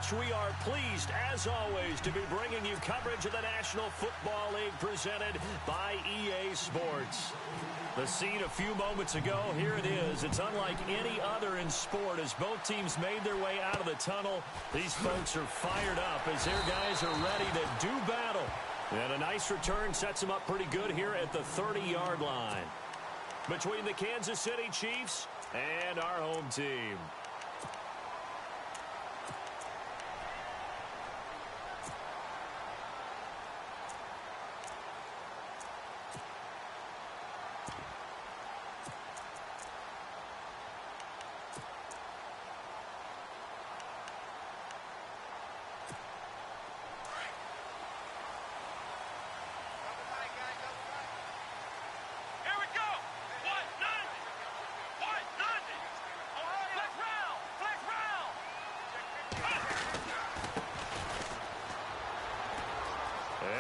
much. We are pleased, as always, to be bringing you coverage of the National Football League presented by EA Sports. The scene a few moments ago, here it is. It's unlike any other in sport as both teams made their way out of the tunnel. These folks are fired up as their guys are ready to do battle. And a nice return sets them up pretty good here at the 30-yard line. Between the Kansas City Chiefs and our home team.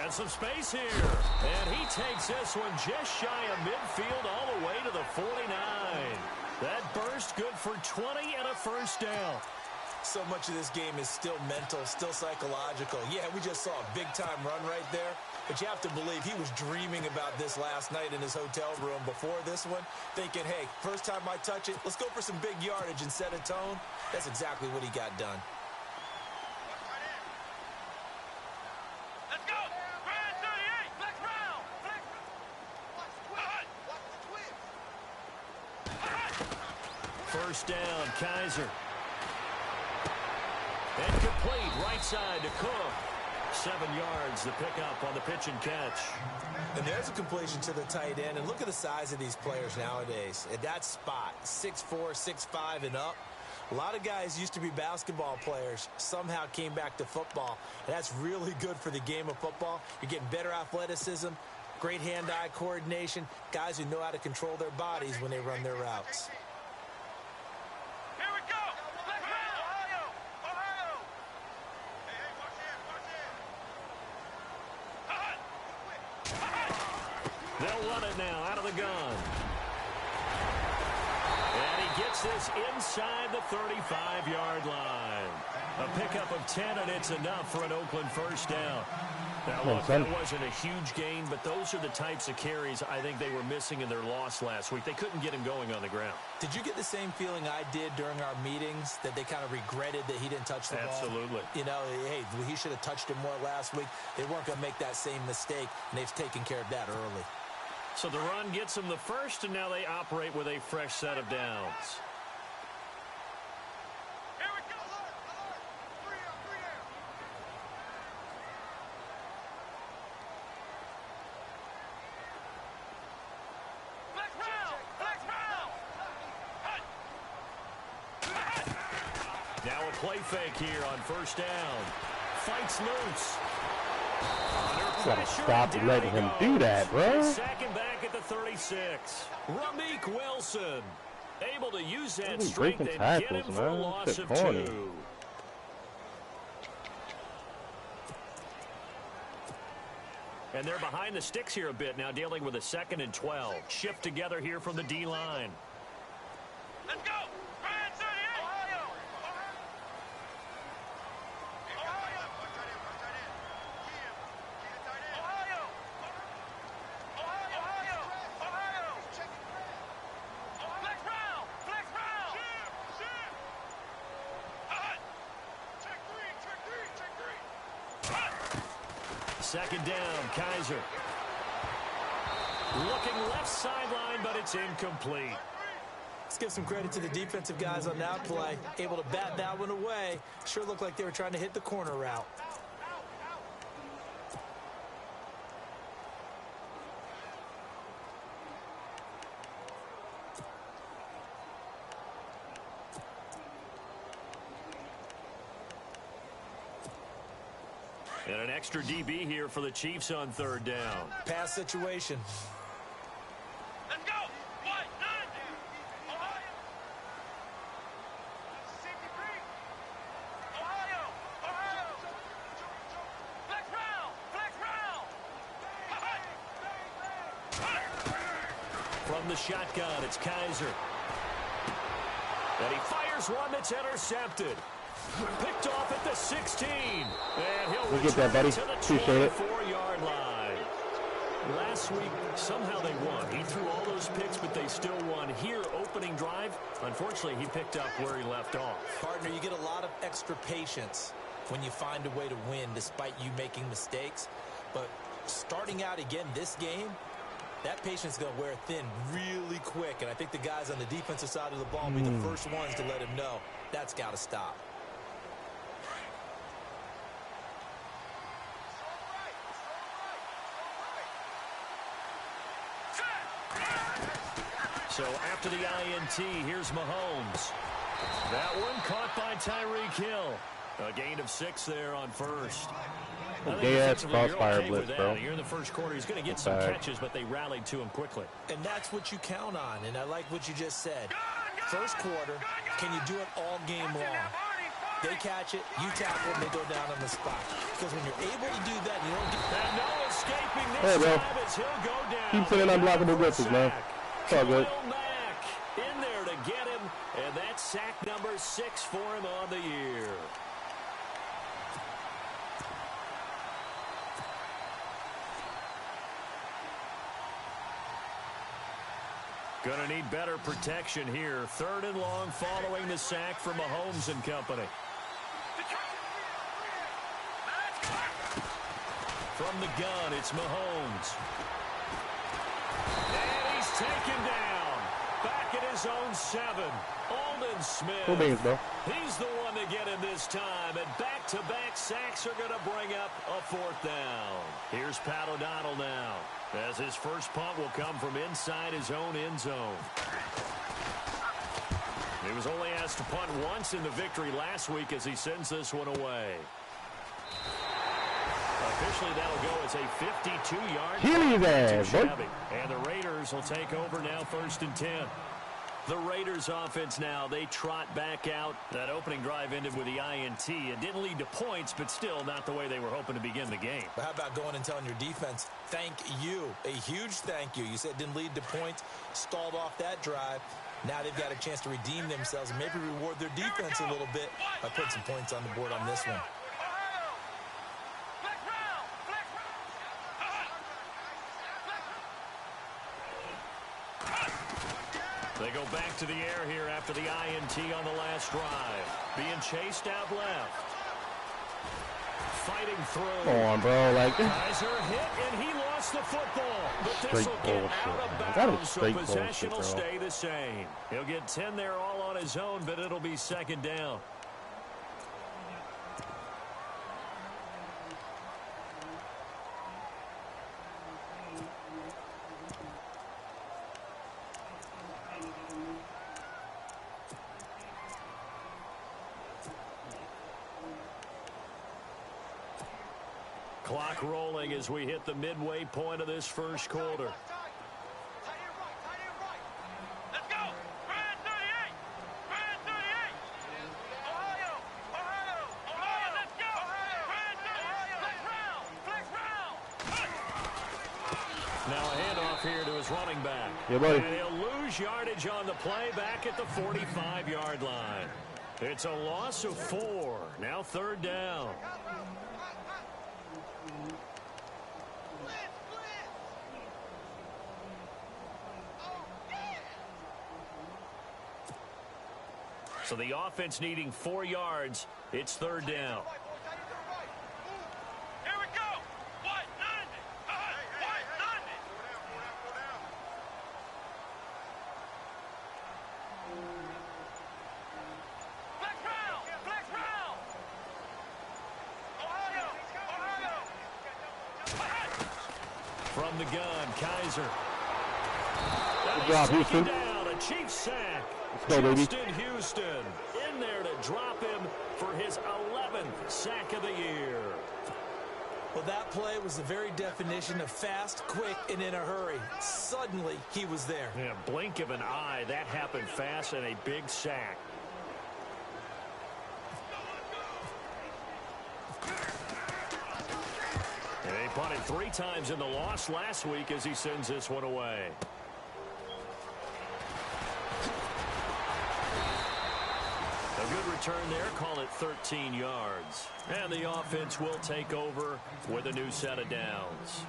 And some space here. And he takes this one just shy of midfield all the way to the 49. That burst good for 20 and a first down. So much of this game is still mental, still psychological. Yeah, we just saw a big-time run right there. But you have to believe he was dreaming about this last night in his hotel room before this one, thinking, hey, first time I touch it, let's go for some big yardage and set a tone. That's exactly what he got done. First down, Kaiser. And complete, right side to Cook. 7 yards, the pickup on the pitch and catch. And there's a completion to the tight end. And look at the size of these players nowadays. At that spot, 6'4", 6'5", and up. A lot of guys used to be basketball players, somehow came back to football. And that's really good for the game of football. You're getting better athleticism, great hand-eye coordination, guys who know how to control their bodies when they run their routes. They'll run it now out of the gun. And he gets this inside the 35-yard line. A pickup of 10, and it's enough for an Oakland first down. Now, look, that wasn't a huge gain, but those are the types of carries I think they were missing in their loss last week. They couldn't get him going on the ground. Did you get the same feeling I did during our meetings, that they kind of regretted that he didn't touch the ball? Absolutely. You know, hey, he should have touched it more last week. They weren't going to make that same mistake, and they've taken care of that early. So the run gets them the first, and now they operate with a fresh set of downs. Now a play fake here on first down. Fights loose. Gotta stop letting him do that, bro. Second back at the 36. Ramik Wilson able to use that strength and get him for a loss of 2. And they're behind the sticks here a bit now, dealing with a 2nd and 12. Shift together here from the D-line. Let's go! Second down, Kaiser. Looking left sideline, but it's incomplete. Let's give some credit to the defensive guys on that play. Able to bat that one away. Sure looked like they were trying to hit the corner route. And an extra DB here for the Chiefs on third down. Pass situation. Let's go! What? Ohio! Flex round! From the shotgun, it's Kaiser. And he fires one that's intercepted. Picked off at the 16. And he'll We'll get that, buddy. to the Appreciate it. 24-yard line. Last week, somehow they won. He threw all those picks, but they still won. Here, opening drive, unfortunately, he picked up where he left off. Partner, you get a lot of extra patience when you find a way to win despite you making mistakes. But starting out again this game, that patience is going to wear thin really quick. And I think the guys on the defensive side of the ball will be the first ones to let him know that's got to stop. So after the INT, here's Mahomes. That one caught by Tyreek Hill. A gain of 6 there on first. Yeah, it's crossfire blitz, bro. Here in the first quarter, he's going to get some catches, but they rallied to him quickly. And that's what you count on, and I like what you just said. First quarter, can you do it all game long? They catch it, you tackle it, and they go down on the spot. Because when you're able to do that, you don't get... And no escaping this time as he'll go down. Keep sending unblockable blitzes, man. It's all good. Mack in there to get him, and that's sack number 6 for him on the year. Gonna need better protection here. 3rd and long following the sack from Mahomes and company. From the gun, it's Mahomes. And he's taken down. Back at his own 7. Aldon Smith. Cool beans, bro. He's the one to get him this time. And back-to-back sacks are going to bring up a 4th down. Here's Pat O'Donnell now, as his first punt will come from inside his own end zone. He was only asked to punt once in the victory last week as he sends this one away. Officially, that'll go as a 52-yard punt. And the Raiders will take over now 1st and 10. The Raiders offense now, they trot back out. That opening drive ended with the INT. It didn't lead to points, but still not the way they were hoping to begin the game. But how about going and telling your defense, thank you, a huge thank you. You said it didn't lead to points, stalled off that drive. Now they've got a chance to redeem themselves and maybe reward their defense a little bit by putting some points on the board on this one. They go back to the air here after the INT on the last drive. Being chased out left. Fighting through. Come on, bro. Like, Kaiser hit, and he lost the football. But this will get out of bounds, so possession will stay the same. He'll get 10 there all on his own, but it'll be 2nd down. Clock rolling as we hit the midway point of this first quarter. Let's go! Brand 38! Brand 38! Ohio, let's go! Brand 38! Flex round! Now a handoff here to his running back. Yeah, buddy. And he'll lose yardage on the play back at the 45-yard line. It's a loss of 4. Now 3rd down. So the offense needing 4 yards. It's 3rd down. Here we go! White 90! White 90! Flex round! Flex round! Ohio! From the gun, Kaiser. Good job, Houston. Down, a Chiefs sack. Let's go, baby. Justin Houston in there to drop him for his 11th sack of the year. Well, that play was the very definition of fast, quick, and in a hurry. Suddenly, he was there. Yeah, blink of an eye, that happened fast and a big sack. And they punted 3 times in the loss last week as he sends this one away. A good return there. Call it 13 yards. And the offense will take over with a new set of downs.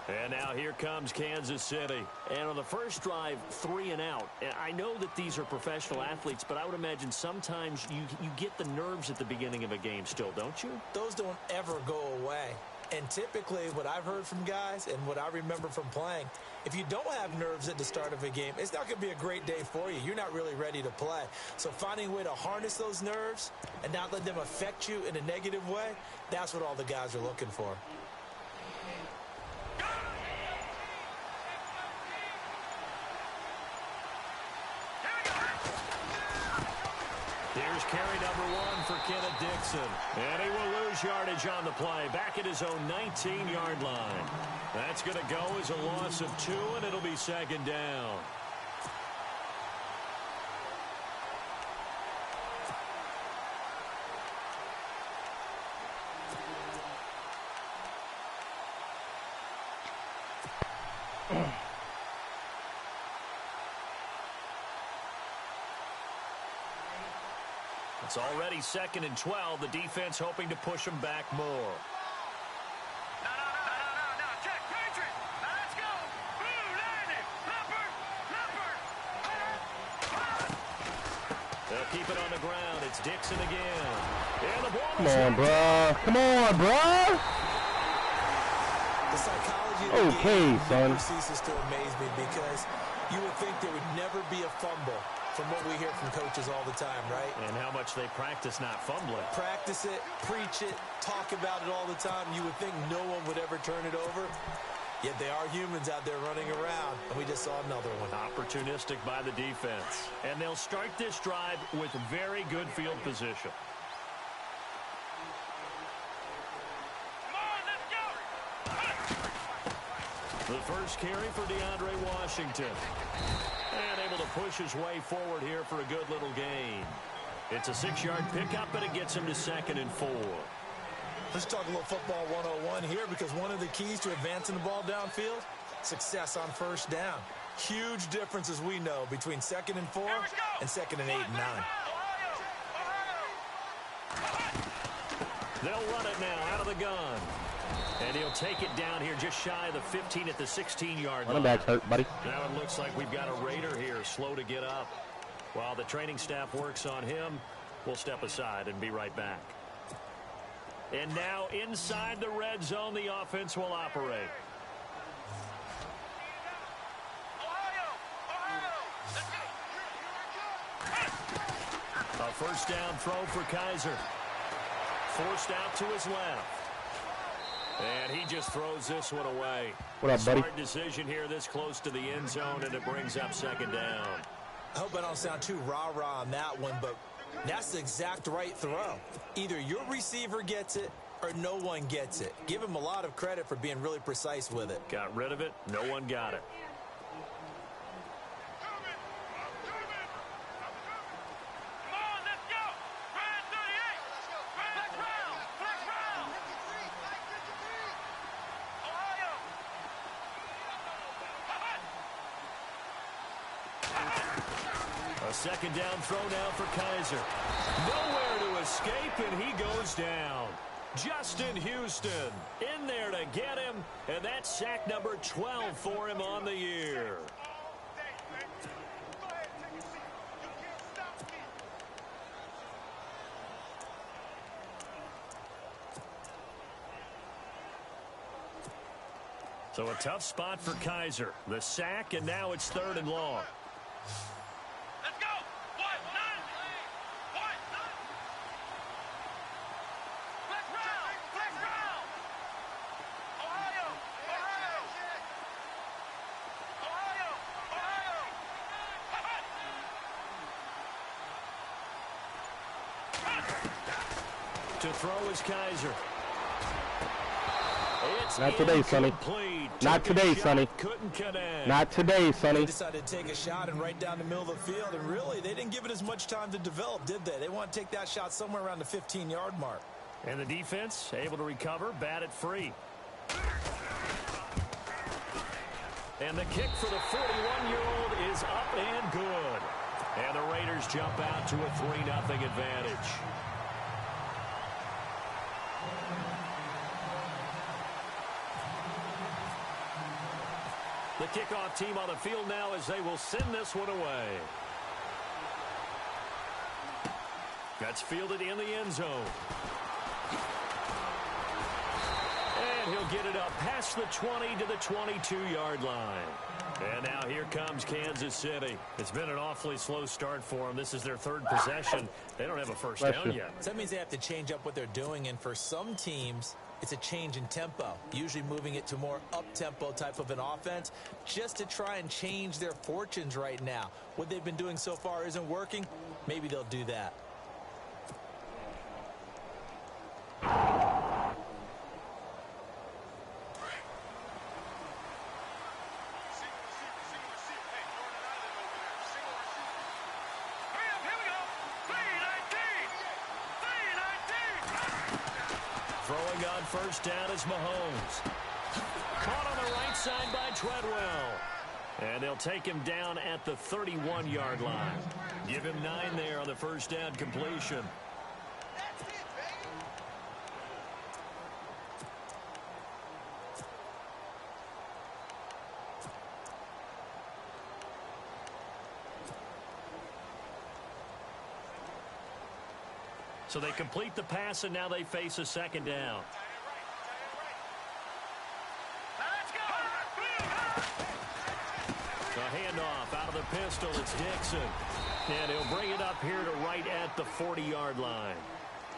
And now here comes Kansas City. And on the first drive, 3 and out. I know that these are professional athletes, but I would imagine sometimes you get the nerves at the beginning of a game still, don't you? Those don't ever go away. And typically what I've heard from guys and what I remember from playing, if you don't have nerves at the start of a game, it's not going to be a great day for you. You're not really ready to play. So finding a way to harness those nerves and not let them affect you in a negative way, that's what all the guys are looking for. Here's carry number 1 for Kenneth Dixon. And he will lose yardage on the play. Back at his own 19-yard line. That's going to go as a loss of 2, and it'll be second down. It's already 2nd and 12. The defense hoping to push them back more. No. Check, Patriot. Now let's go. Blue, landing. Leopard. They'll keep it on the ground. It's Dixon again. And the ball Come on, bro. Come on, bro. The psychology of the game son. never ceases to amaze me because you would think there would never be a fumble from what we hear from coaches all the time, right? And how much they practice not fumbling. Practice it, preach it, talk about it all the time. You would think no one would ever turn it over. Yet they are humans out there running around, and we just saw another one. Opportunistic by the defense. And they'll start this drive with very good field position. Come on, let's go. The first carry for DeAndre Washington. And able to push his way forward here for a good little gain. It's a 6-yard pickup, and it gets him to 2nd and 4. Let's talk a little football 101 here because one of the keys to advancing the ball downfield, success on first down. Huge difference, as we know, between 2nd and 4 and 2nd and 8 and 9. They'll run it now out of the gun. And he'll take it down here just shy of the 15 at the 16-yard line. Running back's hurt, buddy. Now it looks like we've got a Raider here, slow to get up. While the training staff works on him, we'll step aside and be right back. And now inside the red zone, the offense will operate. A first down throw for Kaiser. Forced out to his left. And he just throws this one away. What up, buddy? Smart decision here this close to the end zone, and it brings up 2nd down. I hope I don't sound too rah-rah on that one, but that's the exact right throw. Either your receiver gets it or no one gets it. Give him a lot of credit for being really precise with it. Got rid of it. No one got it. A 2nd down throw now for Kaiser. Nowhere to escape, and he goes down. Justin Houston in there to get him, and that's sack number 12 for him on the year. So a tough spot for Kaiser. The sack, and now it's 3rd and long. Let's go. What? Nine. What? Flex round. Flex round. Ohio. Ohio. Ohio. To throw is Kaiser. It's Not today, Sonny. Not today, Sonny. Couldn't connect. Not today, Sonny. They decided to take a shot and right down the middle of the field, and really, they didn't give it as much time to develop, did they? They want to take that shot somewhere around the 15-yard mark. And the defense able to recover, bat it free. And the kick for the 41-year-old is up and good. And the Raiders jump out to a 3-0 advantage. The kickoff team on the field now as they will send this one away. That's fielded in the end zone. And he'll get it up past the 20 to the 22-yard line. And now here comes Kansas City. It's been an awfully slow start for them. This is their third possession. They don't have a first down yet. So that means they have to change up what they're doing, and for some teams, it's a change in tempo, usually moving it to more up-tempo type of an offense just to try and change their fortunes right now. What they've been doing so far isn't working. Maybe they'll do that. Throwing on first down is Mahomes. Caught on the right side by Treadwell. And they'll take him down at the 31-yard line. Give him 9 there on the first down completion. So they complete the pass, and now they face a second down. A handoff out of the pistol. It's Dixon. And he'll bring it up here to right at the 40-yard line.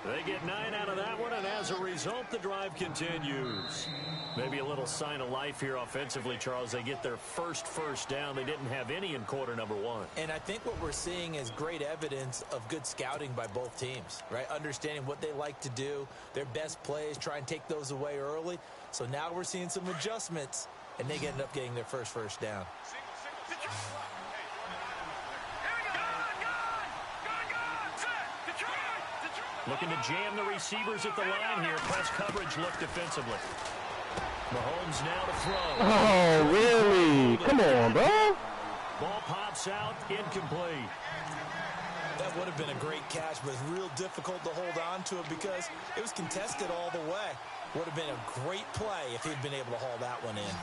They get 9 out of that one, and as a result, the drive continues. Maybe a little sign of life here offensively, Charles. They get their first down. They didn't have any in quarter number 1. And I think what we're seeing is great evidence of good scouting by both teams, right? Understanding what they like to do, their best plays, try and take those away early. So now we're seeing some adjustments, and they end up getting their first down. Looking to jam the receivers at the line here. Press coverage look defensively. Mahomes now to throw. Oh, really? Come on, bro. Ball pops out, incomplete. That would have been a great catch, but it's real difficult to hold on to it because it was contested all the way. Would have been a great play if he'd been able to haul that one in.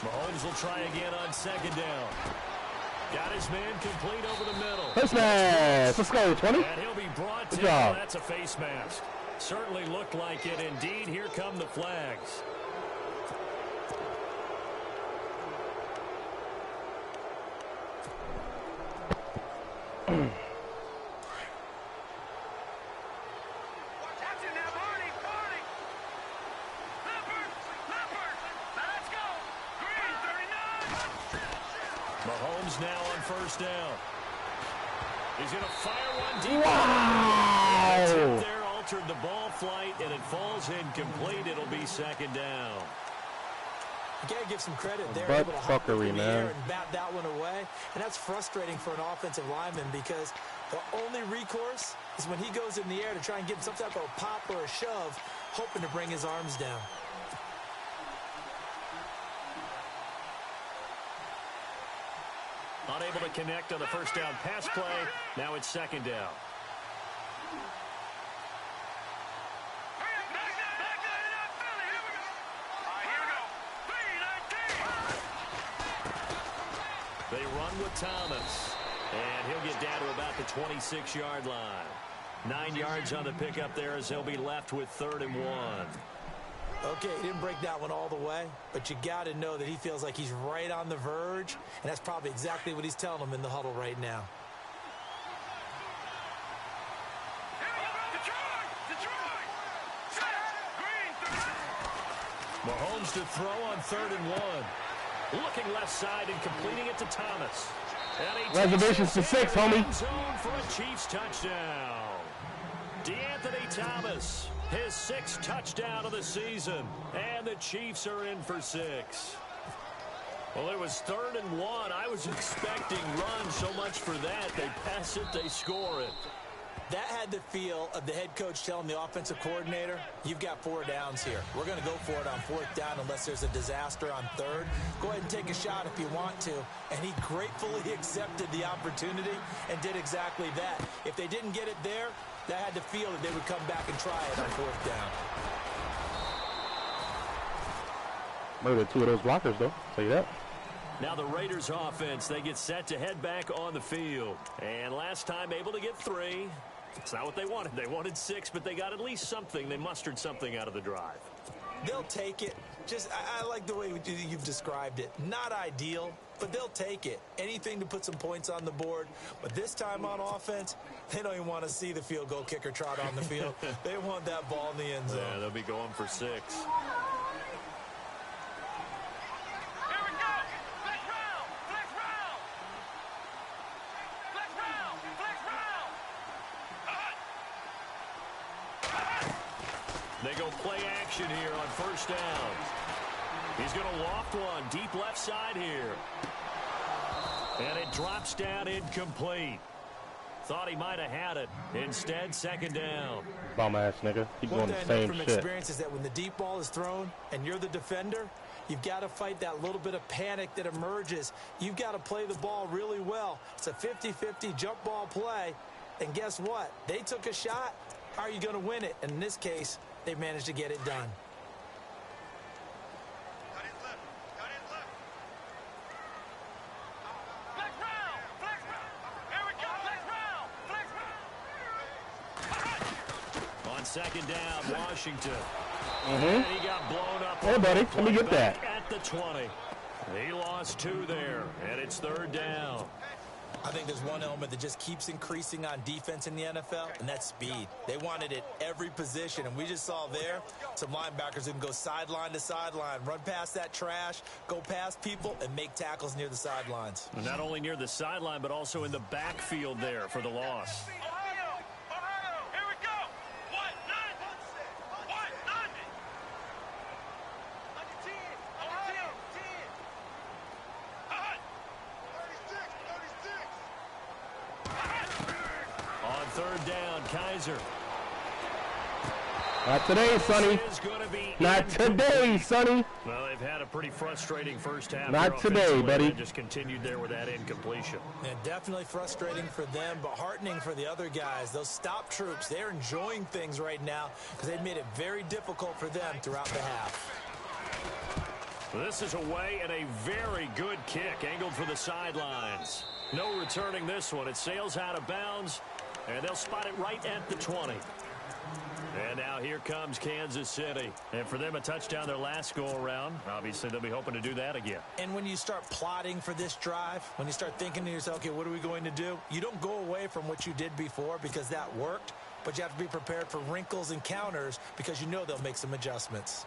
Mahomes will try again on second down. Got his man complete over the middle. Face mask. Let's go, 20. And he'll be brought Good down. job. That's a face mask. Certainly looked like it. Indeed, here come the flags. Mahomes now on first down. He's going to fire one deep. Wow! The tip there altered the ball flight, and it falls incomplete. It'll be second down. You got to give some credit. They're Butt able to hop up fuckery, in the man. air and bat that one away. And that's frustrating for an offensive lineman because the only recourse is when he goes in the air to try and give some type of a pop or a shove, hoping to bring his arms down. Unable to connect on the first down pass play. Now it's second down. They run with Thomas. And he'll get down to about the 26-yard line. 9 yards on the pickup there as they'll be left with 3rd and 1. Okay, he didn't break that one all the way, but you got to know that he feels like he's right on the verge, and that's probably exactly what he's telling them in the huddle right now. Mahomes to throw on 3rd and 1. Looking left side and completing it to Thomas. Reservations to 6, homie. Zone for a Chiefs touchdown. DeAnthony Thomas, his 6th touchdown of the season, and the Chiefs are in for 6. Well, it was 3rd and 1. I was expecting run so much for that. They pass it, they score it. That had the feel of the head coach telling the offensive coordinator, you've got 4 downs here. We're going to go for it on 4th down unless there's a disaster on 3rd. Go ahead and take a shot if you want to. And he gratefully accepted the opportunity and did exactly that. If they didn't get it there, that had the feel that they would come back and try it on 4th down. Murdered 2 of those blockers, though. Tell you that. Now the Raiders offense, they get set to head back on the field. And last time able to get 3. It's not what they wanted. They wanted 6, but they got at least something. They mustered something out of the drive. They'll take it. I like the way you've described it. Not ideal, but they'll take it. Anything to put some points on the board. But this time on offense, they don't even want to see the field goal kicker trot on the field. They want that ball in the end zone. Yeah, they'll be going for 6. They go play action here on 1st down. He's going to loft one deep left side here. And it drops down incomplete. Thought he might have had it. Instead, 2nd down. Bum ass nigga. Keep doing the same from shit. Experience is that when the deep ball is thrown and you're the defender, you've got to fight that little bit of panic that emerges. You've got to play the ball really well. It's a 50-50 jump ball play. And guess what? They took a shot. How are you going to win it? And in this case, they managed to get it done. On 2nd down, Washington. And he got blown up. Hey, buddy, let me get that. At the 20. He lost 2 there, and it's 3rd down. I think there's one element that just keeps increasing on defense in the NFL, and that's speed. They want it at every position, and we just saw there some linebackers who can go sideline to sideline, run past that trash, go past people, and make tackles near the sidelines. Not only near the sideline, but also in the backfield there for the loss. Kaiser. Not today, Sonny. Not today, Sonny. Well, they've had a pretty frustrating first half. Not today, buddy. Just continued there with that incompletion. Yeah, definitely frustrating for them, but heartening for the other guys. Those stop troops, they're enjoying things right now because they've made it very difficult for them throughout the half. This is away and a very good kick angled for the sidelines. No returning this one. It sails out of bounds. And they'll spot it right at the 20. And now here comes Kansas City. And for them, a touchdown their last go-around. Obviously, they'll be hoping to do that again. And when you start plotting for this drive, when you start thinking to yourself, okay, what are we going to do? You don't go away from what you did before because that worked. But you have to be prepared for wrinkles and counters because you know they'll make some adjustments.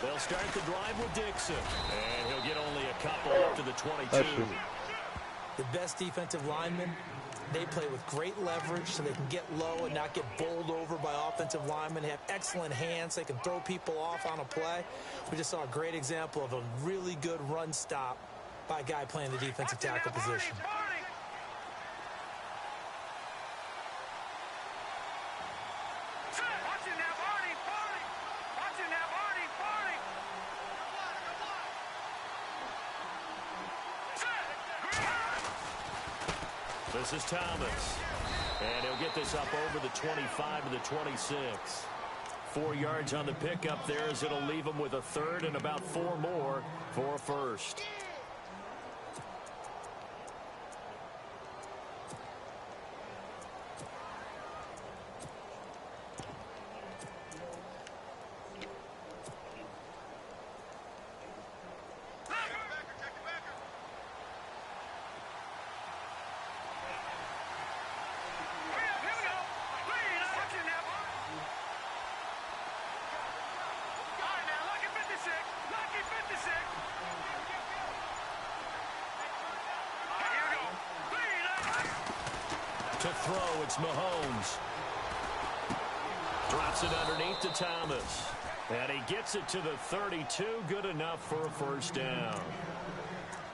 They'll start the drive with Dixon. And he'll get only a couple up to the 22. The best defensive linemen, they play with great leverage so they can get low and not get bowled over by offensive linemen. They have excellent hands. They can throw people off on a play. We just saw a great example of a really good run stop by a guy playing the defensive tackle position. This is Thomas. And he'll get this up over the 25 to the 26. 4 yards on the pickup there as it'll leave him with a third and about 4 more for a first. throw. It's Mahomes. Drops it underneath to Thomas. And he gets it to the 32. Good enough for a first down.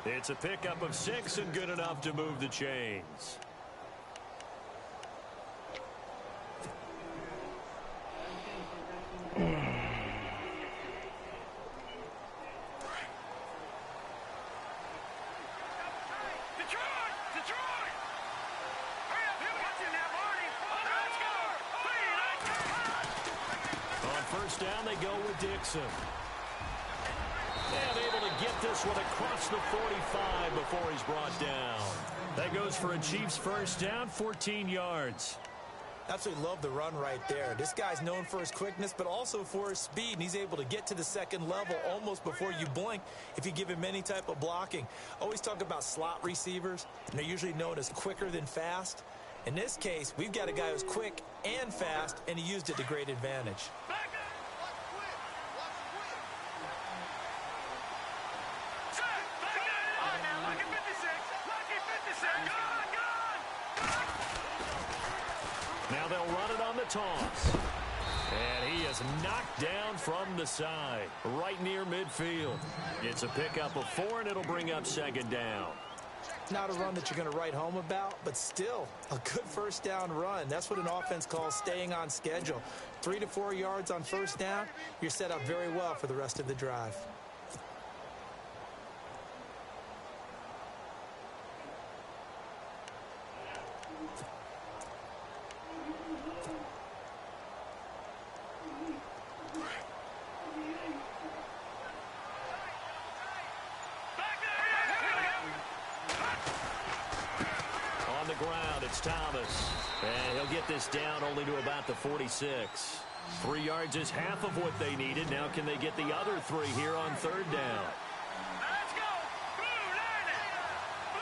It's a pickup of 6 and good enough to move the chains. First down, they go with Dixon. And able to get this one across the 45 before he's brought down. That goes for a Chiefs first down, 14 yards. Absolutely love the run right there. This guy's known for his quickness, but also for his speed, and he's able to get to the second level almost before you blink if you give him any type of blocking. Always talk about slot receivers, and they're usually known as quicker than fast. In this case, we've got a guy who's quick and fast, and he used it to great advantage. Now they'll run it on the toss. And he is knocked down from the side, right near midfield. It's a pickup of 4, and it'll bring up second down. Not a run that you're going to write home about, but still a good first down run. That's what an offense calls staying on schedule. 3 to 4 yards on first down, you're set up very well for the rest of the drive. It's Thomas. And he'll get this down only to about the 46. 3 yards is half of what they needed. Now can they get the other 3 here on third down? Let's go! Blue 90! Blue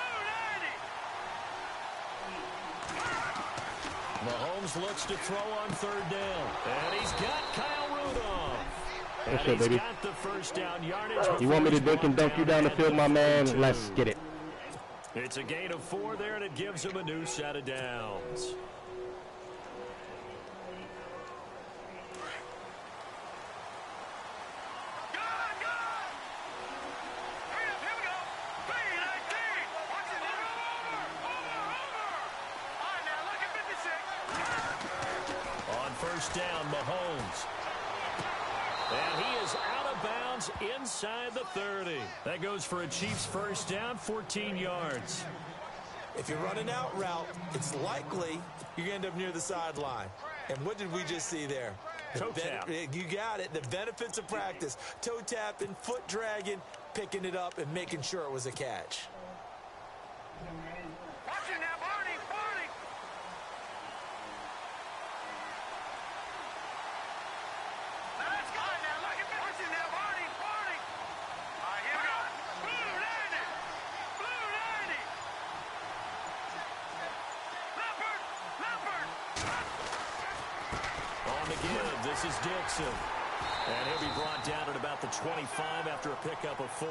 90! Mahomes looks to throw on third down. And he's got Kyle Rudolph. That's And it, he's baby. got the first down yardage. You want me to dink and dunk you down the field, my man? Let's get it. It's a gain of 4 there, and it gives him a new set of downs. On first down, Mahomes. And he is out of bounds inside the 30. That goes for a Chiefs first down, 14 yards. If you're running out route, it's likely you're going to end up near the sideline. And what did we just see there? Toe tap. You got it. The benefits of practice. Toe tapping, foot dragging, picking it up, and making sure it was a catch. Watching now, Barney! Barney! Let's go! Now, look at watching now, Barney! Barney! All right, here we go. Blue 90! Blue 90! Leopard! Leopard! On the give, this is Dixon. And he'll be brought down at about the 25 after a pickup of 4.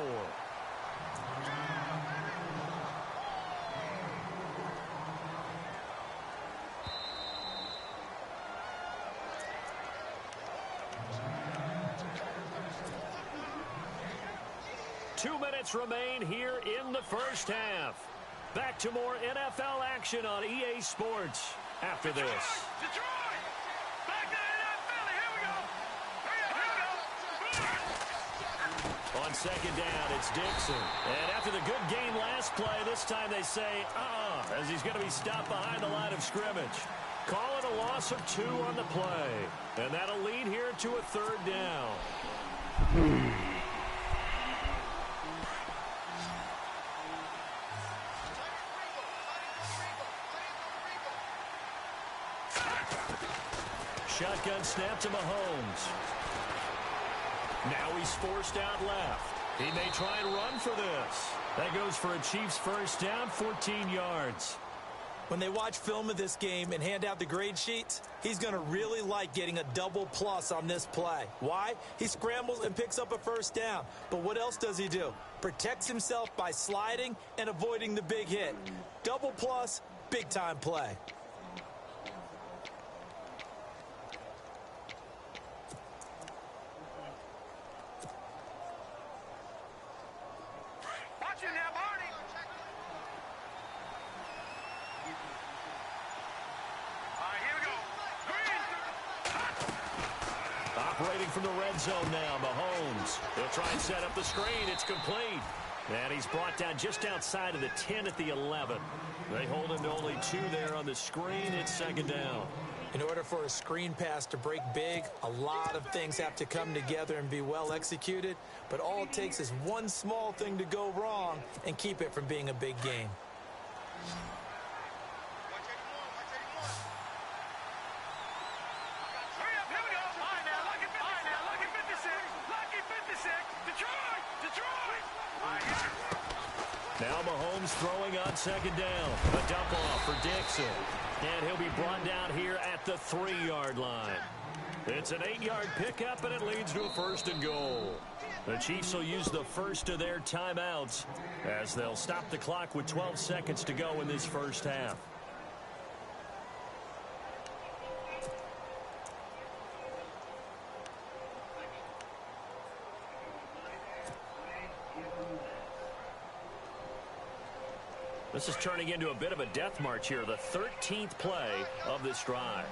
Two minutes remain here in the first half. Back to more NFL action on EA Sports after this. Detroit! Back to NFL! Here we go! Here we go! On second down, it's Dixon. And after the good gain last play, this time they say, as he's going to be stopped behind the line of scrimmage. Call it a loss of 2 on the play. And that'll lead here to a third down. Shotgun snap to Mahomes. Now he's forced out left. He may try and run for this. That goes for a Chiefs first down, 14 yards. When they watch film of this game and hand out the grade sheets, he's going to really like getting a double plus on this play. Why? He scrambles and picks up a first down. But what else does he do? Protects himself by sliding and avoiding the big hit. Double plus, big time play. Operating from the red zone now, Mahomes. He'll try and set up the screen. It's complete. And he's brought down just outside of the 10 at the 11. They hold him to only 2 there on the screen. It's second down. In order for a screen pass to break big, a lot of things have to come together and be well executed. But all it takes is one small thing to go wrong and keep it from being a big game. Now Mahomes throwing on second down. A dump off for Dixon. And he'll be brought down here at the 3-yard line. It's an 8-yard pickup, and it leads to a 1st and goal. The Chiefs will use the first of their timeouts as they'll stop the clock with 12 seconds to go in this first half. This is turning into a bit of a death march here, the 13th play of this drive.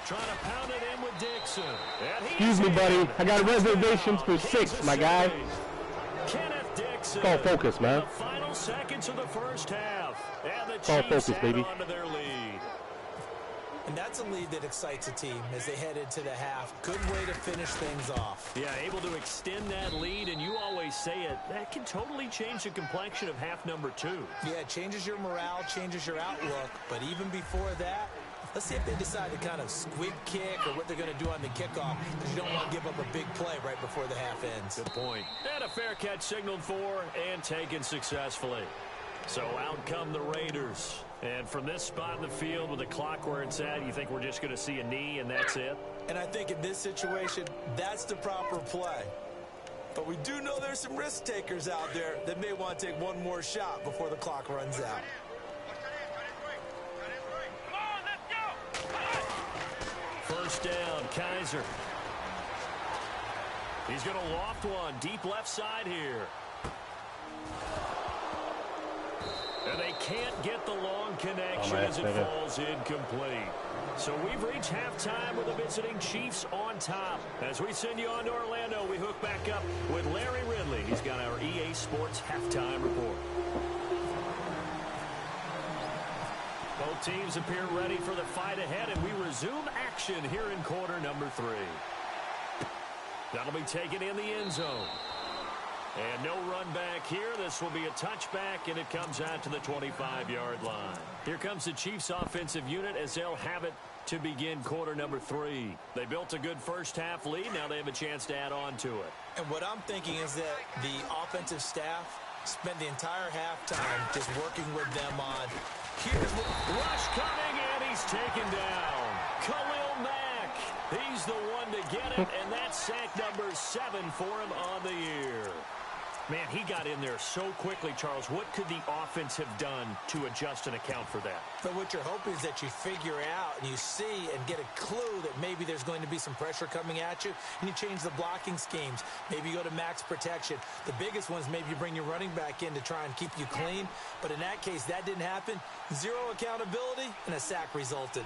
Trying to pound it in with Dixon. Excuse me, buddy. I got reservations for 6, my guy. Kenneth Dixon. Call focus, man. The final seconds of the first half. And the Call Chiefs focus, baby. onto their lead. And that's a lead that excites a team as they head into the half. Good way to finish things off. Yeah, able to extend that lead, and you always say it, that can totally change the complexion of half number 2. Yeah, it changes your morale, changes your outlook. But even before that, let's see if they decide to kind of squib kick or what they're going to do on the kickoff, because you don't want to give up a big play right before the half ends. Good point. And a fair catch signaled for and taken successfully. So out come the Raiders. And from this spot in the field with the clock where it's at, you think we're just going to see a knee and that's it? And I think in this situation, that's the proper play. But we do know there's some risk takers out there that may want to take one more shot before the clock runs out. First down, Kaiser. He's going to loft one deep left side here. And they can't get the long connection as it falls incomplete. So we've reached halftime with the visiting Chiefs on top. As we send you on to Orlando, we hook back up with Larry Ridley. He's got our EA Sports halftime report. Both teams appear ready for the fight ahead, and we resume action here in quarter number 3. That'll be taken in the end zone. And no run back here. This will be a touchback, and it comes out to the 25-yard line. Here comes the Chiefs offensive unit as they'll have it to begin quarter number 3. They built a good first-half lead. Now they have a chance to add on to it. And what I'm thinking is that the offensive staff spent the entire halftime just working with them on, here's what... Rush coming, and he's taken down. Khalil Mack. He's the one to get it, and that's sack number 7 for him on the year. Man, he got in there so quickly, Charles. What could the offense have done to adjust and account for that? But what you're hoping is that you figure out and you see and get a clue that maybe there's going to be some pressure coming at you, and you change the blocking schemes. Maybe you go to max protection. The biggest one is maybe you bring your running back in to try and keep you clean. But in that case, that didn't happen. Zero accountability, and a sack resulted.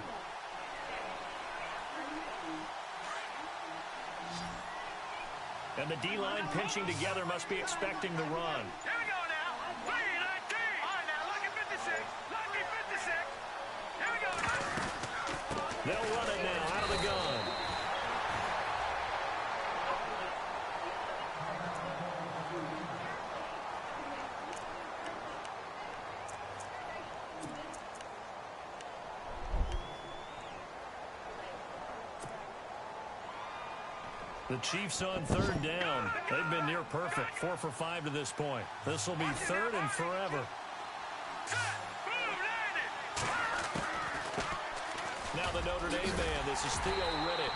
And the D-line pinching together must be expecting the run. Here we go now. 3-19. All right, now, lucky 56. Lucky 56. Here we go. They'll run it now out of the gun. The Chiefs on third down. They've been near perfect. 4 for 5 to this point. This will be third and forever. Now the Notre Dame man. This is Theo Riddick.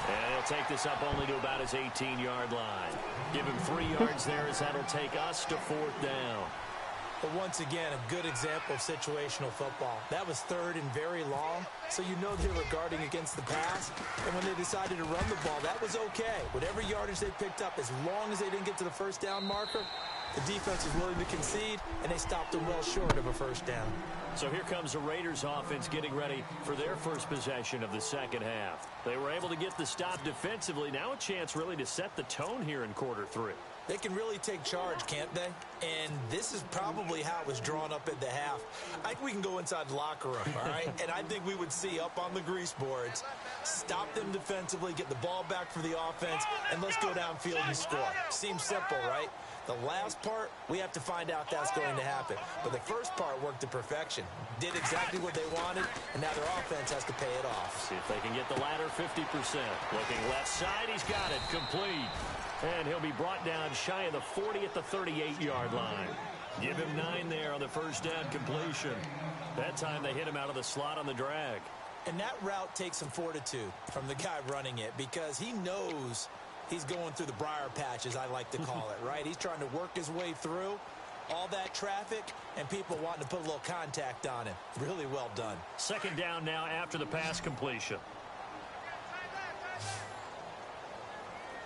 And he'll take this up only to about his 18-yard line. Give him 3 yards there as that'll take us to fourth down. But once again, a good example of situational football. That was third and very long, so you know they were guarding against the pass. And when they decided to run the ball, that was okay. Whatever yardage they picked up, as long as they didn't get to the first down marker, The defense was willing to concede, and they stopped them well short of a first down. So here comes the Raiders offense getting ready for their first possession of the second half. They were able to get the stop defensively. Now a chance really to set the tone here in quarter three. They can really take charge, can't they? And this is probably how it was drawn up at the half. I think we can go inside the locker room, all right? And I think we would see up on the grease boards, stop them defensively, get the ball back for the offense, and let's go downfield and score. Seems simple, right? The last part, we have to find out that's going to happen. But the first part worked to perfection. Did exactly what they wanted, and now their offense has to pay it off. See if they can get the latter 50%. Looking left side, he's got it. Complete. And he'll be brought down shy of the 40 at the 38-yard line. Give him 9 there on the first down completion. That time they hit him out of the slot on the drag. And that route takes some fortitude from the guy running it because he knows he's going through the briar patch, as I like to call it, right? He's trying to work his way through all that traffic and people wanting to put a little contact on him. Really well done. Second down now after the pass completion.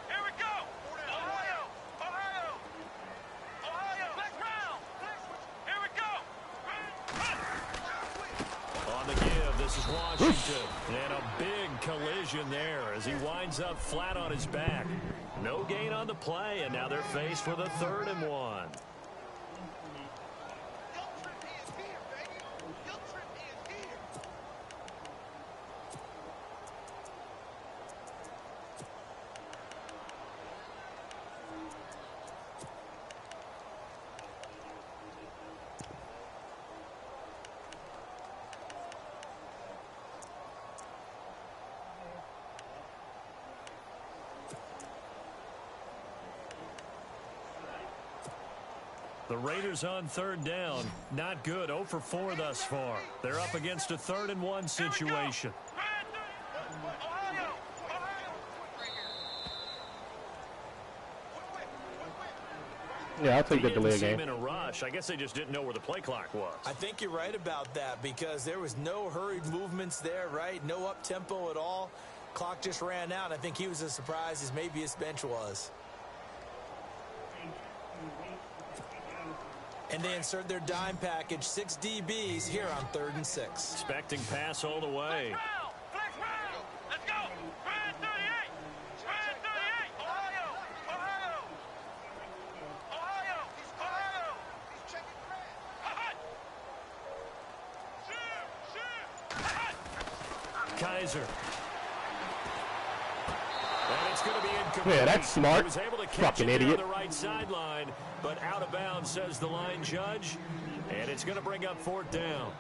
Here we go. Ohio. Ohio. Ohio. Black Brown. Here we go. On the give, this is Washington. And a big collision there as he winds up flat on his back. No gain on the play, and now they're faced with a 3rd and 1. The Raiders on 3rd down. Not good. 0 for 4 thus far. They're up against a 3rd and 1 situation. Yeah, I'll take the delay game. In a rush. I guess they just didn't know where the play clock was. I think you're right about that because there was no hurried movements there, right? No up-tempo at all. Clock just ran out. I think he was as surprised as maybe his bench was. And they insert their dime package, 6 DBs here on 3rd and 6. Expecting pass all the way. Flex Brown. Let's go. Brand 38. Brand 38. Ohio. Ohio. Ohio. Ohio. He's checking Brand. Hot. Shoot. Hot. Kaiser. And it's going to be incomplete. Yeah, that's smart. He was able to catch Fucking it idiot. on the right sideline, but out of bounds, says the line judge. And it's going to bring up 4th down.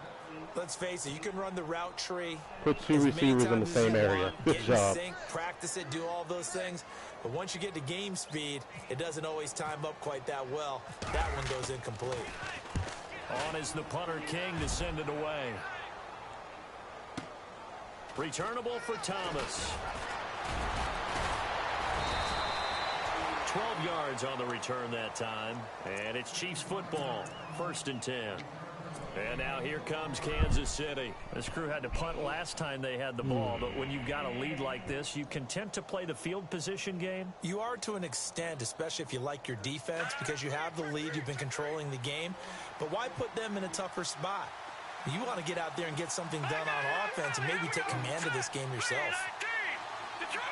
Let's face it, you can run the route tree. Put 2 as many receivers in the times as same you area. want, Good get in job. sync, practice it, do all those things. But once you get to game speed, it doesn't always time up quite that well. That one goes incomplete. On is the punter King to send it away. Returnable for Thomas. 12 yards on the return that time. And it's Chiefs football. 1st and 10. And now here comes Kansas City. This crew had to punt last time they had the ball, but when you've got a lead like this, you content to play the field position game? You are to an extent, especially if you like your defense, because you have the lead, you've been controlling the game. But why put them in a tougher spot? You want to get out there and get something done on offense and maybe take command of this game yourself. Detroit.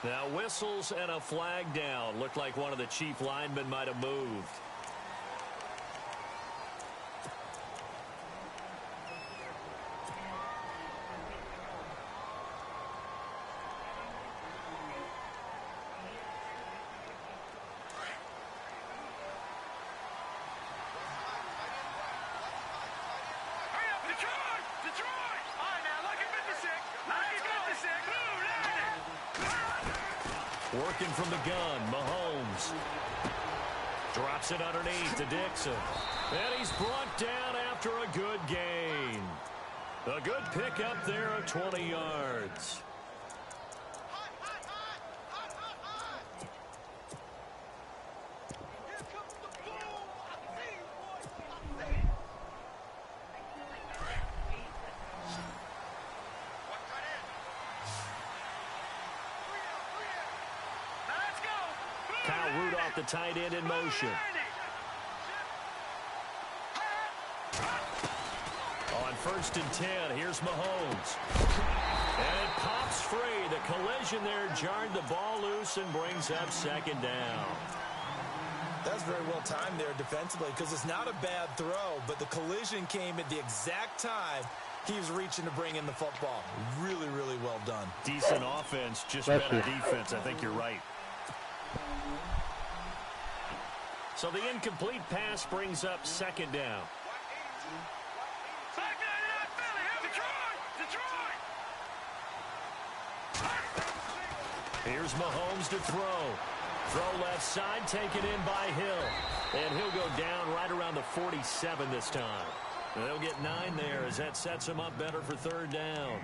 Now whistles and a flag down. Looked like one of the Chief linemen might have moved. Working from the gun, Mahomes. Drops it underneath to Dixon. And he's brought down after a good gain. A good pickup there of 20 yards. Let's go. the tight end in motion. On 1st and 10, here's Mahomes. And it pops free. The collision there jarred the ball loose and brings up 2nd down. That's very well timed there defensively because it's not a bad throw, but the collision came at the exact time he was reaching to bring in the football. Really, really well done. Decent offense, just better defense. I think you're right. So the incomplete pass brings up 2nd down. Here's Mahomes to throw. Throw left side, taken in by Hill. And he'll go down right around the 47 this time. They'll get 9 there as that sets him up better for 3rd down.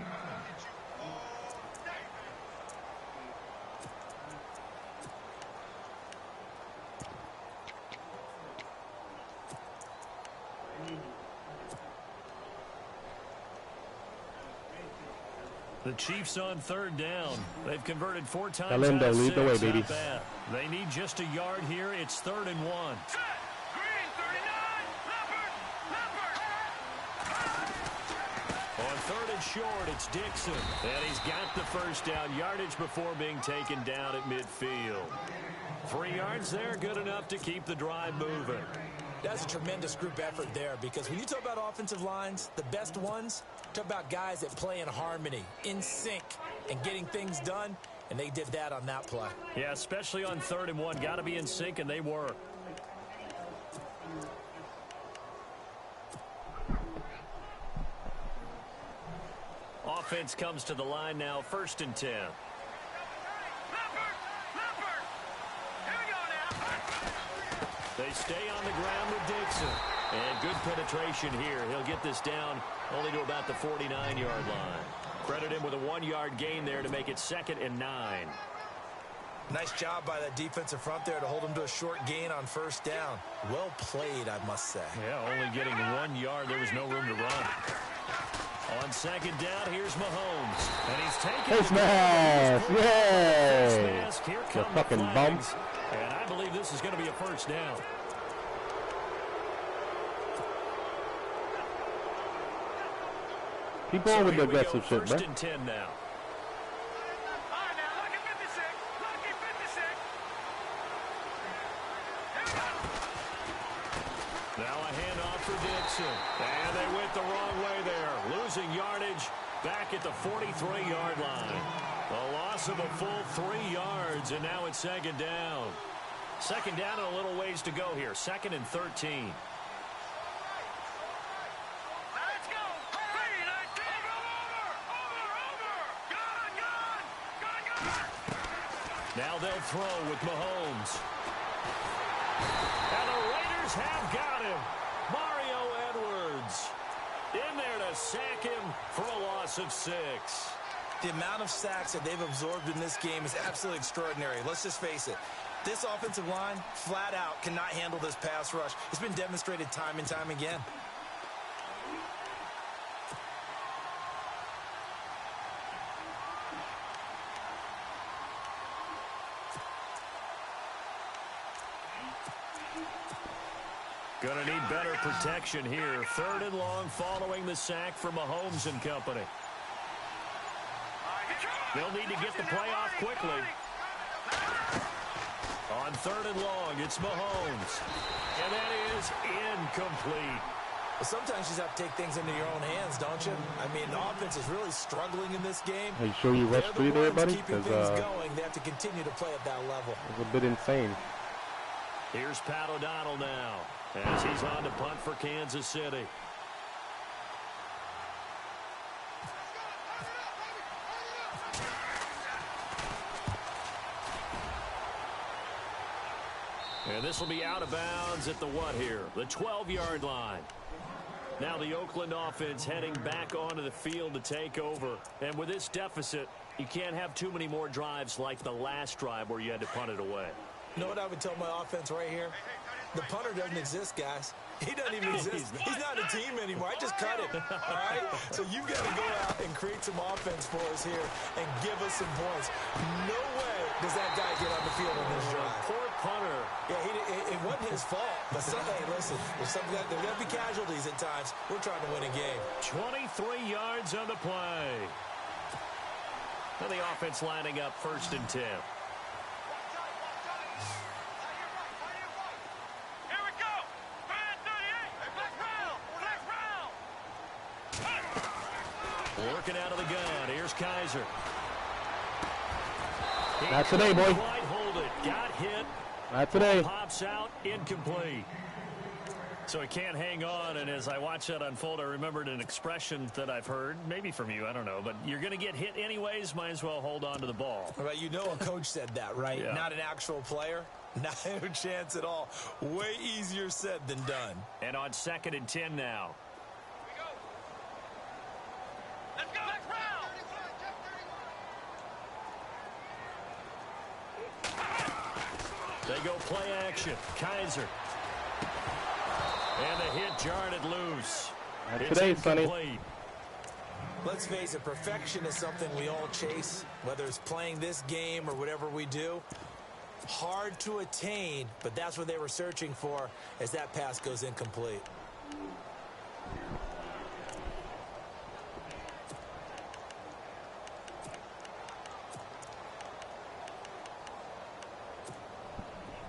The Chiefs on 3rd down. They've converted 4 times. Galindo, lead the way, baby. They need just a yard here. It's 3rd and 1. Green 39. On 3rd and short, it's Dixon. And he's got the 1st down yardage before being taken down at midfield. 3 yards there, good enough to keep the drive moving. That's a tremendous group effort there because when you talk about offensive lines, the best ones, talk about guys that play in harmony, in sync, and getting things done, and they did that on that play. Yeah, especially on 3rd and 1. Got to be in sync, and they were. Offense comes to the line now, 1st and 10. They stay on the ground with Dixon. And good penetration here. He'll get this down only to about the 49-yard line. Credit him with a 1-yard gain there to make it 2nd and 9. Nice job by that defensive front there to hold him to a short gain on 1st down. Well played, I must say. Yeah, only getting 1 yard. There was no room to run. On 2nd down, here's Mahomes. And he's taking Face mask! Yay! mask. Here The come fucking the flags. bump. And I believe this is going to be a 1st down. Keep on with the aggressive shit, 1st bro. and 10 now. Now a handoff for Dixon. And they went the wrong way there. Losing yardage back at the 43-yard line. A loss of a full 3 yards, and now it's 2nd down. 2nd down and a little ways to go here. 2nd and 13. Now they'll throw with Mahomes. And the Raiders have got him. Mario Edwards in there to sack him for a loss of 6. The amount of sacks that they've absorbed in this game is absolutely extraordinary. Let's just face it. This offensive line, flat out, cannot handle this pass rush. It's been demonstrated time and time again. Going to need better protection here. 3rd and long following the sack from Mahomes and company. They'll need to get the play off quickly. On 3rd and long, it's Mahomes. And that is incomplete. Well, sometimes you just have to take things into your own hands, don't you? I mean, the offense is really struggling in this game. Are you sure you rushed 3 there, buddy? Keeping Because things going, they have to continue to play at that level. it's a bit insane. Here's Pat O'Donnell now as he's on to punt for Kansas City. And this will be out of bounds at the what here? The 12-yard line. Now the Oakland offense heading back onto the field to take over. And with this deficit, you can't have too many more drives like the last drive where you had to punt it away. You know what I would tell my offense right here? The punter doesn't exist, guys. He doesn't even exist. He's not a team anymore. I just cut him, all right? So you've got to go out and create some offense for us here and give us some points. No way does that guy get on the field in this drive. Poor punter. Yeah, it wasn't his fault. But hey, listen, there's going to be casualties at times. We're trying to win a game. 23 yards on the play. And the offense lining up 1st and 10. Working out of the gun. Here's Kaiser. Not today, boy. Quite hold it. Got hit. Not today. Pops out. Incomplete. So he can't hang on. And as I watch that unfold, I remembered an expression that I've heard, maybe from you, I don't know. But you're going to get hit anyways. Might as well hold on to the ball. Right, you know a coach said that, right? Yeah. Not an actual player. Not a chance at all. Way easier said than done. And on 2nd and 10 now. They go play action. Kaiser. And the hit jarred it loose. Not today, Sonny. Let's face it, perfection is something we all chase, whether it's playing this game or whatever we do. Hard to attain, but that's what they were searching for as that pass goes incomplete.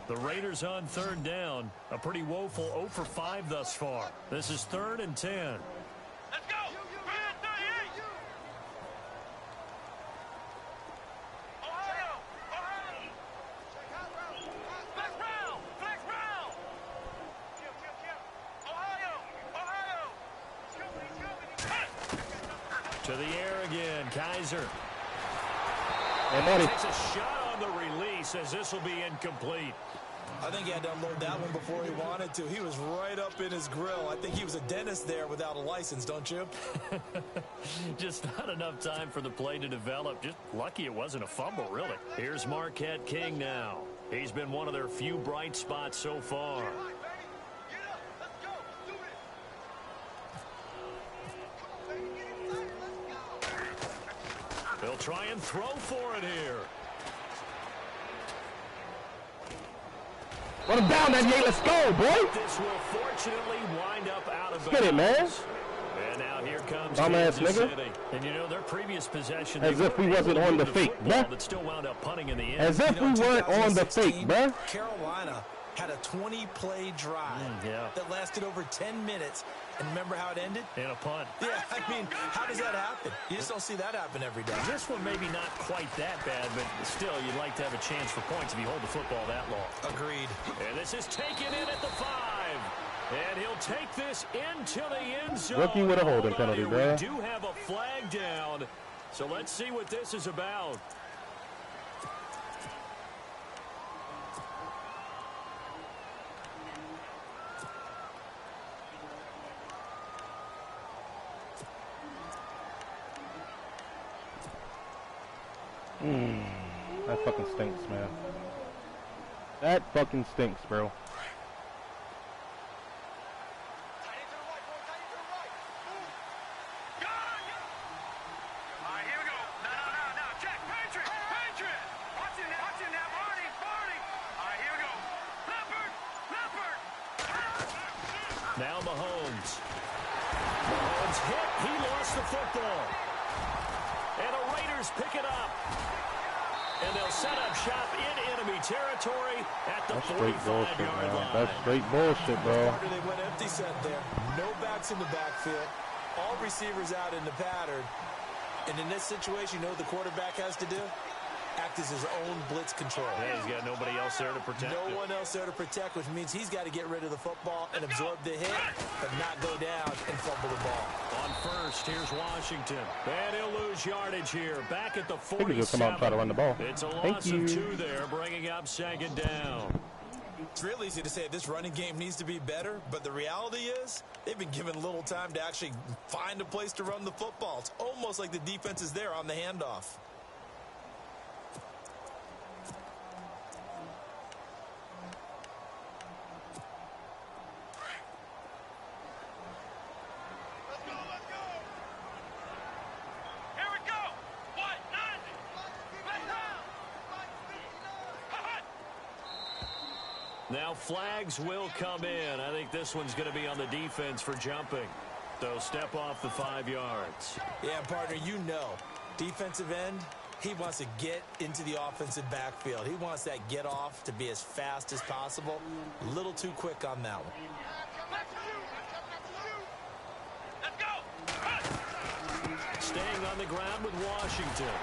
The Raiders on 3rd down. A pretty woeful 0 for 5 thus far. This is 3rd and 10. Let's go! 38! Ohio! Ohio! Flex round! Flex round! Ohio! Ohio! To the air again. Kaiser. Hey, buddy. Takes a shot on the release as this will be incomplete. I think he had to unload that one before he wanted to. He was right up in his grill. I think he was a dentist there without a license, don't you? Just not enough time for the play to develop. Just lucky it wasn't a fumble, really. Here's Marquette King now. He's been one of their few bright spots so far. Get up! Let's go! Do it! They'll try and throw for it here. Run him down, that Yay. Let's go, boy. This will fortunately wind up out of bounds. Get it, man. And now here comes Dumbass Kansas nigga. City. And you know, their previous possession, As if we wasn't on the fake, bruh. But still wound up punting in the end. As if we weren't on the fake, bruh. Carolina had a 20-play drive yeah. that lasted over 10 minutes. And remember how it ended? And a punt. Yeah, I mean, how does that happen? You just don't see that happen every day. This one maybe not quite that bad, but still, you'd like to have a chance for points if you hold the football that long. Agreed. And this is taken in at the 5. And he'll take this into the end zone. Rookie with a holding penalty, We bruh. do have a flag down. So let's see what this is about. That fucking stinks, man. That fucking stinks, bro. Now Mahomes. Mahomes hit. He lost the football. And the Raiders pick it up. And they'll set up shop in enemy territory at the 45-yard line. That's straight bullshit, bro. They went empty set there. No backs in the backfield. All receivers out in the pattern. And in this situation, you know what the quarterback has to do? Act as his own blitz control. Yeah, he's got nobody else there to protect No it. one else there to protect, which means he's got to get rid of the football and absorb the hit, but not go down and fumble the ball. On first, here's Washington. And he'll lose yardage here. Back at the 47. He could just come out and try to run the ball. It's a Thank loss you. of 2 there, bringing up 2nd down. It's real easy to say this running game needs to be better, but the reality is they've been given little time to actually find a place to run the football. It's almost like the defense is there on the handoff. Now flags will come in. I think this one's going to be on the defense for jumping. So step off the 5 yards. Yeah, partner, you know, defensive end, he wants to get into the offensive backfield. He wants that get off to be as fast as possible. A little too quick on that one. Let's go. Staying on the ground with Washington.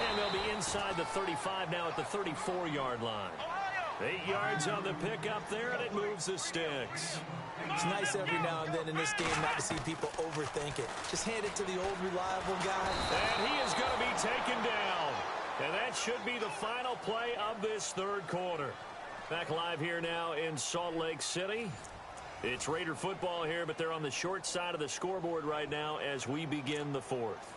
And they'll be inside the 35 now at the 34-yard line. 8 yards on the pickup there, and it moves the sticks. It's nice every now and then in this game not to see people overthink it. Just hand it to the old reliable guy. And he is going to be taken down. And that should be the final play of this third quarter. Back live here now in Salt Lake City. It's Raider football here, but they're on the short side of the scoreboard right now as we begin the fourth.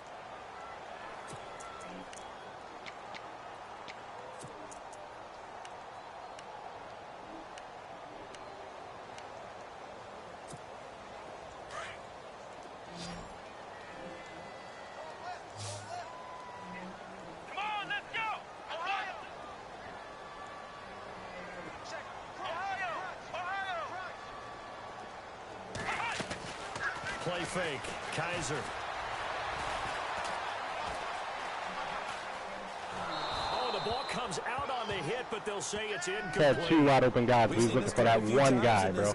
Play fake. Kaiser. Oh, the ball comes out on the hit, but they'll say it's incomplete. Had 2 wide open guys. We was looking for that one guy, bro.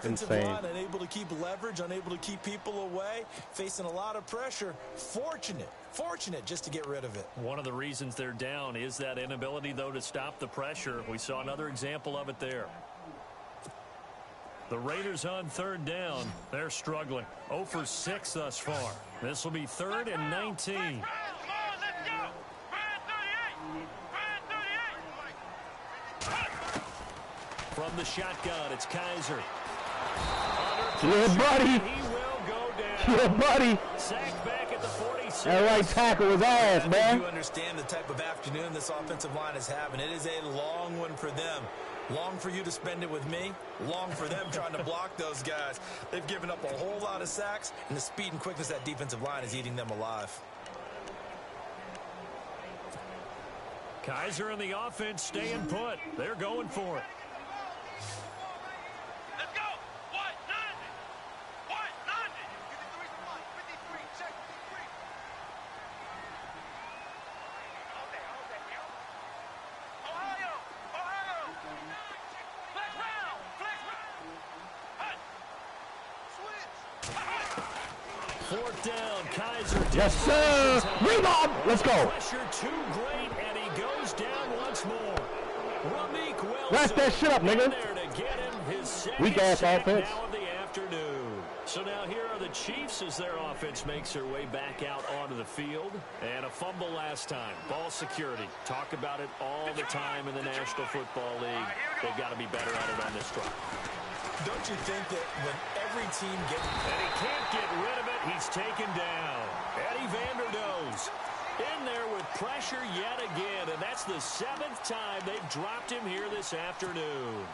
Insane. Line, unable to keep leverage, unable to keep people away, facing a lot of pressure. Fortunate just to get rid of it. One of the reasons they're down is that inability, though, to stop the pressure. We saw another example of it there. The Raiders on third down. They're struggling. 0 for 6 thus far. This will be 3rd and 19. From the shotgun, it's Kaiser. Yeah, buddy. He will go down. Yeah, buddy. Sacked back at the 46. That right tackle was ass, man. You understand the type of afternoon this offensive line is having. It is a long one for them. Long for you to spend it with me. Long for them trying to block those guys. They've given up a whole lot of sacks, and the speed and quickness of that defensive line is eating them alive. Kaiser and the offense staying put. They're going for it. Let's go. What? 90. What? 90. Give it 53. Check 53. Ohio. Flex round. Hut. Switch. 4th down. Kaiser. Yes, sir. Rebound. Let's go. Pressure too great, and he goes down once more. Ramik Wilson. Wrap that shit up, nigga. in there to get him his second Weak ass sack offense. now of the afternoon. So now here are the Chiefs as their offense makes their way back out onto the field. And a fumble last time. Ball security. Talk about it all the time in the National Football League. They've got to be better at it on this drive. Don't you think that when every team gets... And he can't get rid of it. He's taken down. Eddie Vanderdoes in there with pressure yet again. And that's the 7th time they've dropped him here this afternoon.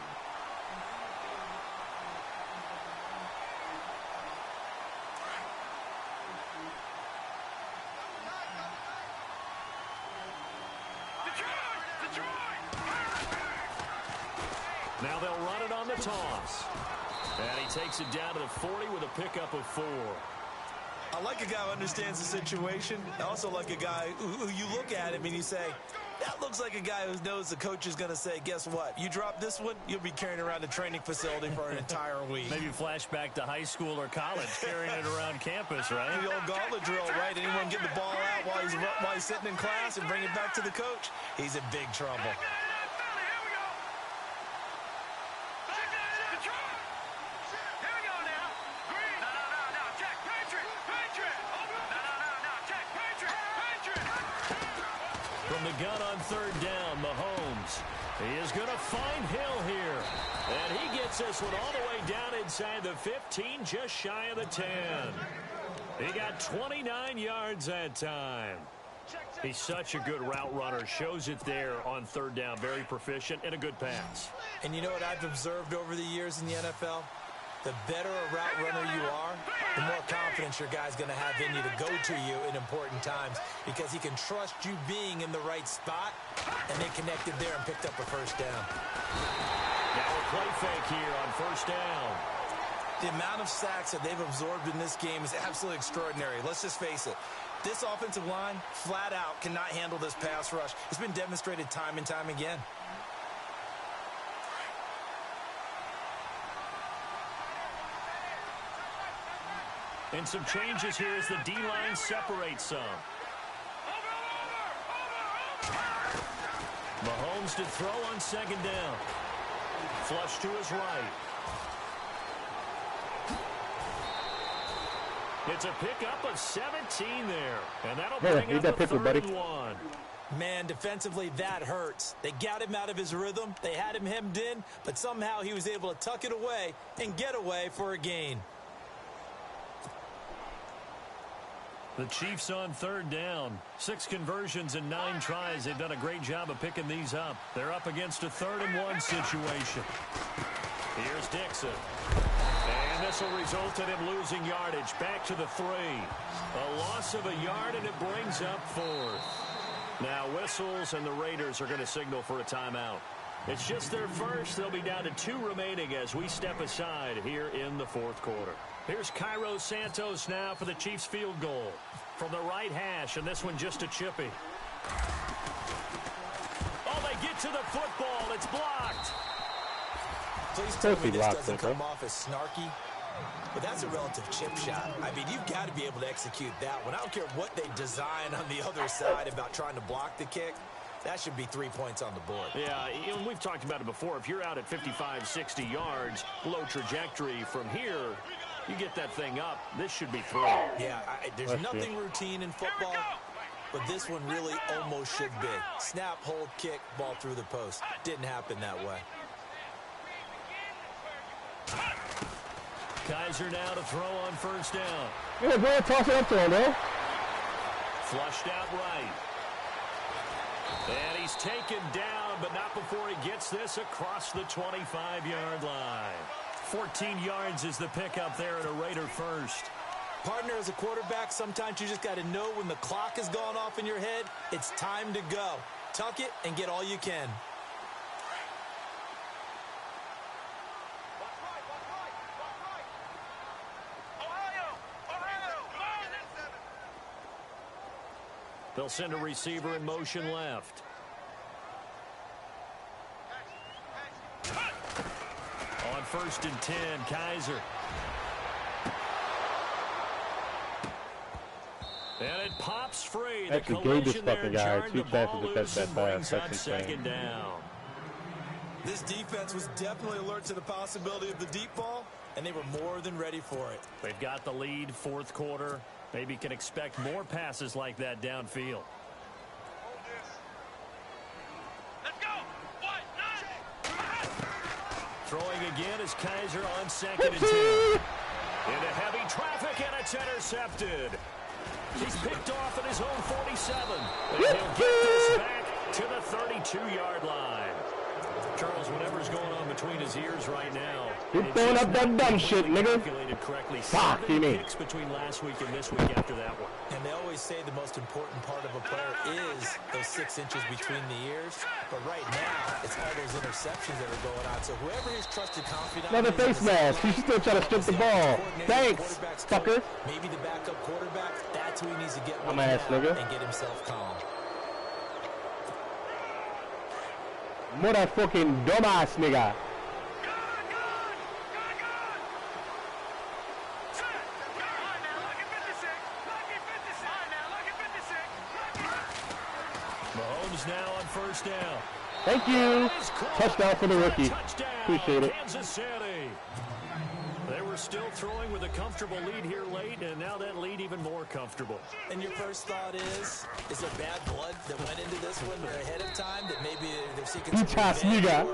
Now they'll run it on the toss. And he takes it down to the 40 with a pickup of 4. I like a guy who understands the situation. I also like a guy who you look at him and you say, that looks like a guy who knows the coach is going to say, guess what? You drop this one, you'll be carrying around the training facility for an entire week. Maybe flashback to high school or college, carrying it around campus, right? The old gauntlet drill, right? Anyone get the ball out while he's sitting in class and bring it back to the coach? He's in big trouble. From the gun on third down, Mahomes. He is going to find Hill here. And he gets this one all the way down inside the 15, just shy of the 10. He got 29 yards that time. He's such a good route runner. Shows it there on third down. Very proficient and a good pass. And you know what I've observed over the years in the NFL? The better a route runner you are, the more confidence your guy's going to have in you to go to you in important times because he can trust you being in the right spot, and they connected there and picked up a first down. Now a play fake here on first down. The amount of sacks that they've absorbed in this game is absolutely extraordinary. Let's just face it. This offensive line, flat out, cannot handle this pass rush. It's been demonstrated time and time again. And some changes here as the D-line separates some. Mahomes to throw on second down. Flush to his right. It's a pickup of 17 there. And that'll bring up a 3rd and 1. Man, defensively, that hurts. They got him out of his rhythm. They had him hemmed in, but somehow he was able to tuck it away and get away for a gain. The Chiefs on 3rd down. 6 conversions and 9 tries. They've done a great job of picking these up. They're up against a 3rd and 1 situation. Here's Dixon. And this will result in him losing yardage. Back to the 3. A loss of a yard, and it brings up 4th. Now whistles, and the Raiders are going to signal for a timeout. It's just their first. They'll be down to 2 remaining as we step aside here in the 4th quarter. Here's Cairo Santos now for the Chiefs field goal. From the right hash, and this one just a chippy. Oh, they get to the football. It's blocked. Please tell me this doesn't come off as snarky, but that's a relative chip shot. I mean, you've got to be able to execute that one. I don't care what they design on the other side about trying to block the kick. That should be 3 points on the board. Yeah, and we've talked about it before. If you're out at 55, 60 yards, low trajectory from here, you get that thing up, this should be 3. Yeah, there's nothing routine in football, but this one really almost should be. Snap, hold, kick, ball through the post. Didn't happen that way. Kaiser now to throw on first down. Yeah, go ahead, toss it up to him, man. Flushed out right. And he's taken down, but not before he gets this across the 25-yard line. 14 yards is the pickup there at a Raider first. Partner, as a quarterback, sometimes you just got to know when the clock has gone off in your head, it's time to go. Tuck it and get all you can. They'll send a receiver in motion left. On 1st and 10, Kaiser. And it pops free. That's the a game this collision there fucking guy. jarred 2 the passes ball to catch loose that and pass. brings up That's second insane. down. This defense was definitely alert to the possibility of the deep ball, and they were more than ready for it. They've got the lead, 4th quarter. Maybe can expect more passes like that downfield. Let's go. Throwing again is Kaiser on 2nd and 10. Into heavy traffic, and it's intercepted. He's picked off at his own 47. And he'll get this back to the 32-yard line. Charles, whatever's going on between his ears right now. He's throwing up that dumb shit, nigga. Calculated correctly. Fuck, 7 you mean. kicks between last week and this week after that one. And they always say the most important part of a player is those 6 inches between the ears. But right now, it's all those interceptions that are going on. So whoever his trusted confidant Another face mask. He's still trying to strip the ball. Thanks, fucker. Maybe the backup quarterback, that's who he needs to get I'm with ass now nigga. and get himself calm. Motherfucking dumbass nigga. Mahomes now on 1st down. Thank you. Touchdown for the rookie. Touchdown, Appreciate it. Kansas City. They were still throwing with a comfortable lead here late, and now that lead even more comfortable. And your first thought is there bad blood that went into this one ahead of time that maybe they're seeking some Touch revenge? nigga.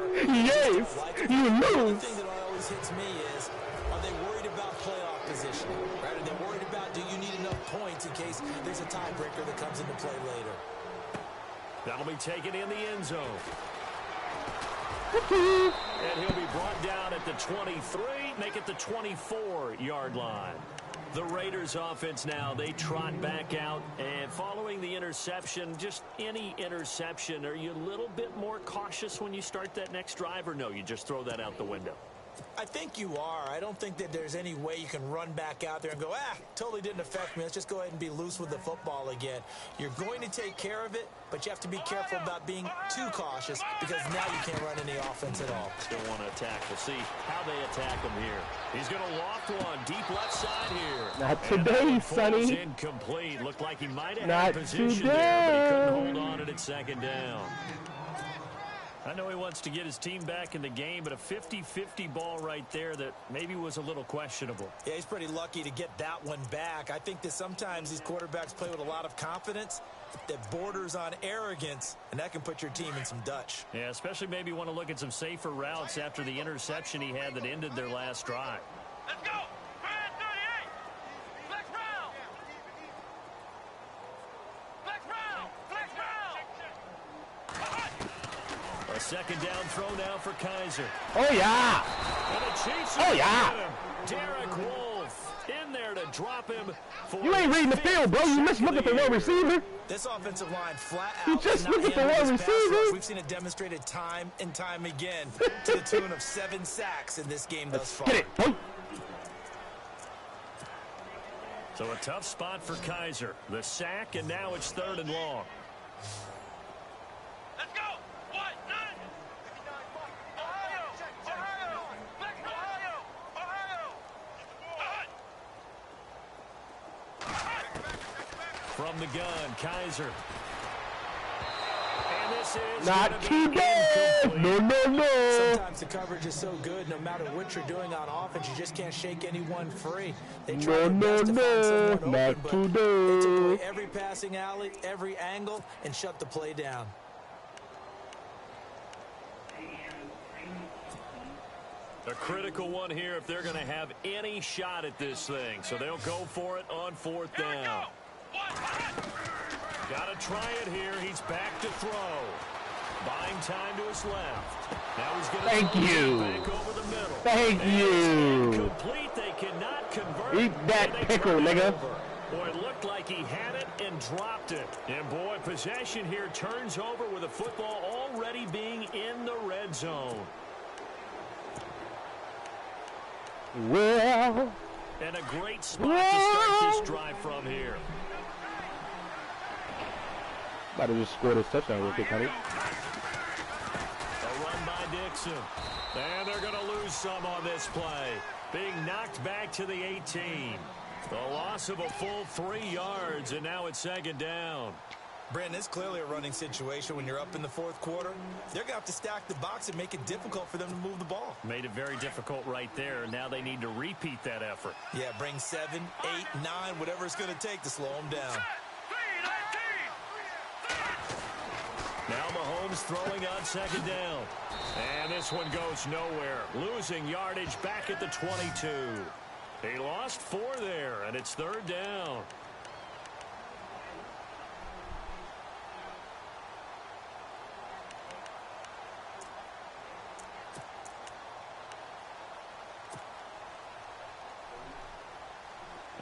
Yes, You The lose. thing that always hits me is, are they worried about playoff positioning? Right? Are they worried about, do you need enough points in case there's a tiebreaker that comes into play later? That'll be taken in the end zone. And he'll be brought down at the 23, make it the 24-yard line. The Raiders offense now, they trot back out, and following the interception, just any interception, are you a little bit more cautious when you start that next drive, or no, you just throw that out the window? I think you are. I don't think that there's any way you can run back out there and go, totally didn't affect me. Let's just go ahead and be loose with the football again. You're going to take care of it, but you have to be careful about being too cautious because now you can't run any offense at all. Still want to attack. We'll see how they attack him here. He's going to loft one deep left side here. Not today, Sonny. Incomplete. Looked like he might have Not had position today. there, but he couldn't hold on at second down. I know he wants to get his team back in the game, but a 50-50 ball right there that maybe was a little questionable. Yeah, he's pretty lucky to get that one back. I think that sometimes these quarterbacks play with a lot of confidence that borders on arrogance, and that can put your team in some Dutch. Yeah, especially maybe want to look at some safer routes after the interception he had that ended their last drive. Let's go! 38! Flex round! Flex round! Flex round! A second down throw now for Kaiser. Oh, yeah. And the Chiefs Oh, yeah. get him. Derek Wolfe in there to drop him. For You ain't reading the field, bro. You just look at the wide receiver. This offensive line flat out. You just cannot look at the handle wide this pass rush. receiver. We've seen it demonstrated time and time again to the tune of 7 sacks in this game thus far. Get it, boy. So a tough spot for Kaiser. The sack, and now it's 3rd and long. Let's go! What? None! Ohio! Ohio! Flex Ohio! Ohio! From the gun, Kaiser. And this is Not gonna be today. incomplete. No. Sometimes the coverage is so good, no matter what you're doing on offense, you just can't shake anyone free. They try their best to find someone Not open, but they took today. away every passing alley, every angle, and shut the play down. A critical one here if they're going to have any shot at this thing. So they'll go for it on 4th down. Got to try it here. He's back to throw. Buying time to his left. Now he's going to Thank you. back over the middle. Thank And you. it's incomplete. They cannot convert. Eat that And they pickle, turn it nigga. over. Boy, it looked like he had it and dropped it. And boy, possession here turns over with the football already being in the red zone. Well. And a great spot to start this drive from here. About to just score this touchdown real quick, honey. A run by Dixon. And they're going to lose some on this play. Being knocked back to the 18. The loss of a full 3 yards, and now it's 2nd down. Brandon, it's clearly a running situation when you're up in the 4th quarter. They're going to have to stack the box and make it difficult for them to move the ball. Made it very difficult right there. Now they need to repeat that effort. Yeah, bring 7, 8, 9, whatever it's going to take to slow them down. Now Mahomes throwing on 2nd down. And this one goes nowhere. Losing yardage back at the 22. He lost 4 there, and it's 3rd down.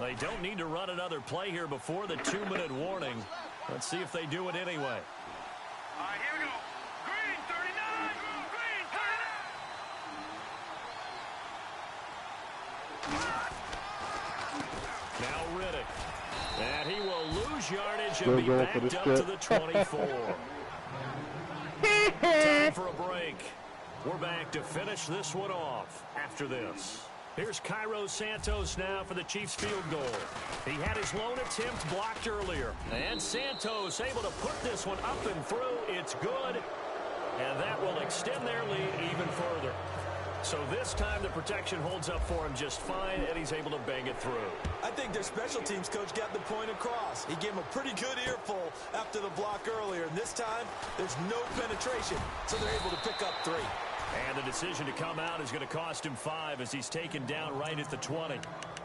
They don't need to run another play here before the 2-minute warning. Let's see if they do it anyway. All right, here we go. Green 39. Green 39. Now Riddick. And he will lose yardage Still and be going for backed the up to strip. the 24. Time for a break. We're back to finish this one off after this. Here's Cairo Santos now for the Chiefs field goal. He had his lone attempt blocked earlier. And Santos able to put this one up and through. It's good. And that will extend their lead even further. So this time the protection holds up for him just fine, and he's able to bang it through. I think their special teams coach got the point across. He gave him a pretty good earful after the block earlier. And this time, there's no penetration, so they're able to pick up 3. And the decision to come out is going to cost him 5 as he's taken down right at the 20.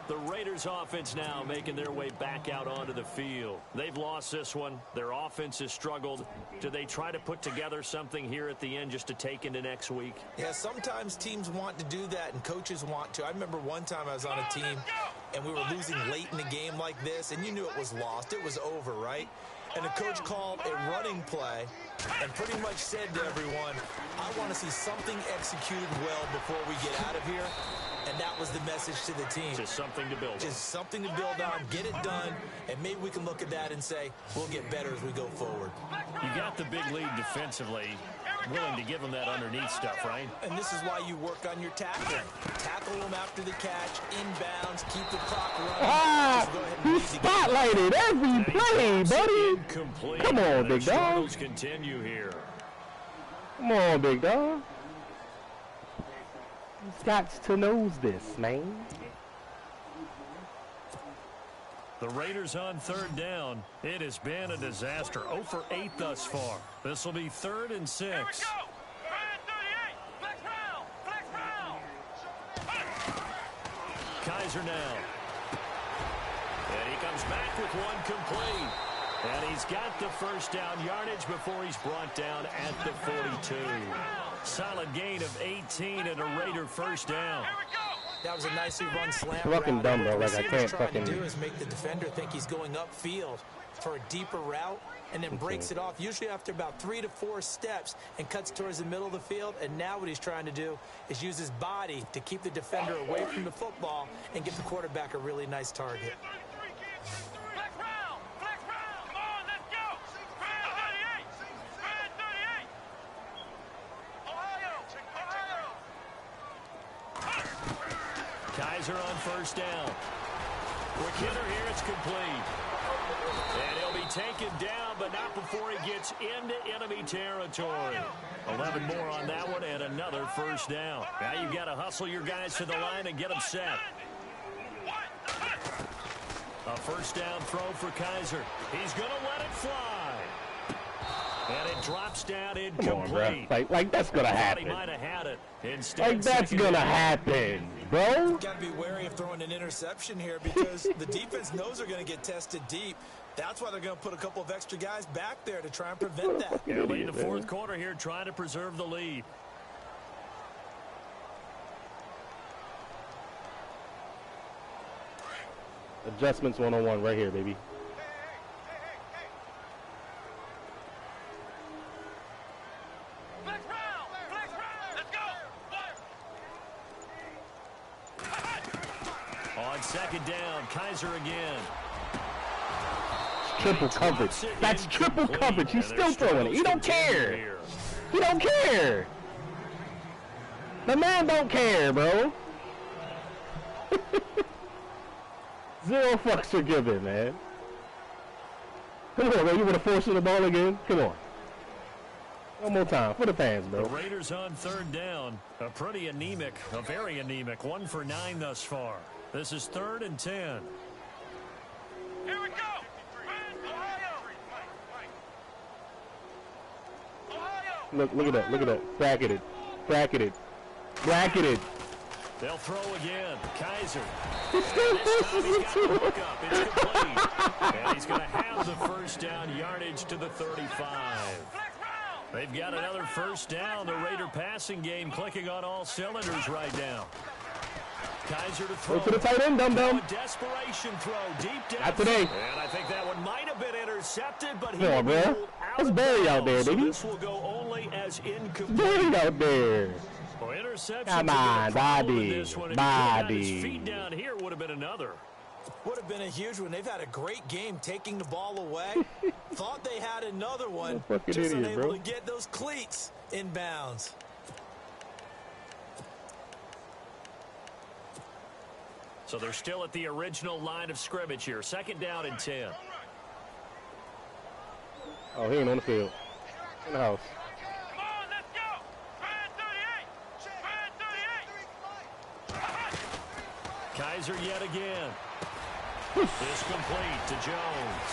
The Raiders offense now making their way back out onto the field. They've lost this one. Their offense has struggled. Do they try to put together something here at the end just to take into next week? Yeah, sometimes teams want to do that and coaches want to. I remember one time I was on a team and we were losing late in the game like this, and you knew it was lost. It was over, right? And the coach called a running play and pretty much said to everyone, I want to see something executed well before we get out of here. And that was the message to the team. Just something to build on. Just something to build on, get it done, and maybe we can look at that and say, we'll get better as we go forward. You got the big lead defensively, willing to give them that underneath stuff, right? And this is why you work on your tackling. Tackle them after the catch, inbounds, keep the clock running. Ah! He spotlighted every play, buddy. Incomplete. Come on, big dog. Struggles continue here. Come on, big dog. He's got to know this, man. The Raiders on third down. It has been a disaster. 0 for 8 thus far. This will be 3rd and 6. Here we go. 3rd and 38. Flex round. Flex round. Kaiser now. And he comes back with one complete. And he's got the first down yardage before he's brought down at the 42. Solid gain of 18 and a Raider first down. Here we go. That was a nicely run slant Fucking route. dumb, bro. What Like, I the can't receiver's trying fucking- to do is make the defender think he's going upfield for a deeper route and then breaks it off, usually after about 3 to 4 steps, and cuts towards the middle of the field. And now what he's trying to do is use his body to keep the defender away from the football and give the quarterback a really nice target. Flex round. Flex round. Come on, let's go. 3rd and 38. 3rd and 38. Ohio. Kaiser on first down. Quick hitter here, it's complete. And he'll be taken down, but not before he gets into enemy territory. 11 more on that one, and another first down. Now you've got to hustle your guys to the line and get them set. A first down throw for Kaiser. He's going to let it fly. And it drops down incomplete. Come on, bro. Like that's gonna Thought happen. he might have had it. Instead, Like that's gonna happen, bro. Got to be wary of throwing an interception here because the defense knows they're going to get tested deep. That's why they're going to put a couple of extra guys back there to try and prevent that. Early in the fourth quarter here, trying to preserve the lead. Adjustments 101 right here, baby. Flex round. Flex round. Let's go. On second down, Kaiser again. Triple coverage. That's triple coverage. He's still throwing it. He don't care. He don't care. The man don't care, bro. Zero fucks are given, man. Come on, bro. You want to force the ball again? Come on. One more time for the fans, The bro. Raiders on third down. A pretty anemic, a very anemic. 1 for 9 thus far. This is 3rd and 10. Here we go. Ohio. Ohio. Look at that. Look at that. Bracketed. Bracketed. Bracketed. They'll throw again. Kaiser. He still forces He's it got the to hook up. It's complete. And he's going to have the first down yardage to the 35. Flex round. They've got another first down. The Raider passing game clicking on all cylinders right now. Kaiser to throw. Go to the tight end, dum-dum. A desperation throw deep down. Not today. And I think that one might have been intercepted, but he Come on, bro. ruled out That's of Barry out there, bounds. So baby. this will go only as incomplete. Barry out there. Well, interception. Come on, Bobby. His Bobby. feet down here would have been another. Would have been a huge one. They've had a great game taking the ball away. Thought they had another one. Fucking Just idiot, unable bro. to get those cleats inbounds. So they're still at the original line of scrimmage here. 2nd down and 10. Oh, he ain't on the field. In the house. Come on, let's go. 3rd and 38. 3rd and 38. Kaiser yet again. This complete to Jones.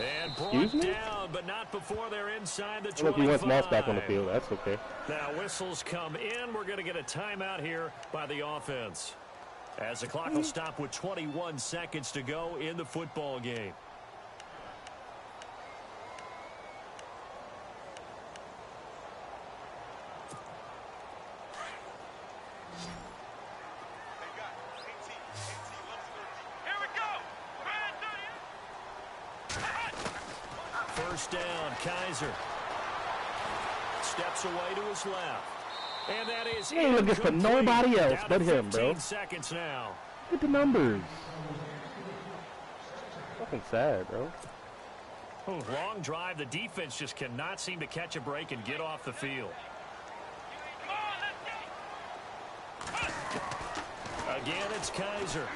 And Excuse brought me? down, but not before they're inside the 25. Look, he wants Moss back on the field. That's okay. Now whistles come in. We're going to get a timeout here by the offense. As the clock will stop with 21 seconds to go in the football game. First down, Kaiser. Steps away to his left. And that is He ain't looking for nobody else but him, bro. 15 seconds now. Look at the numbers. Fucking sad, bro. Long drive. The defense just cannot seem to catch a break and get off the field. Again, it's Kaiser.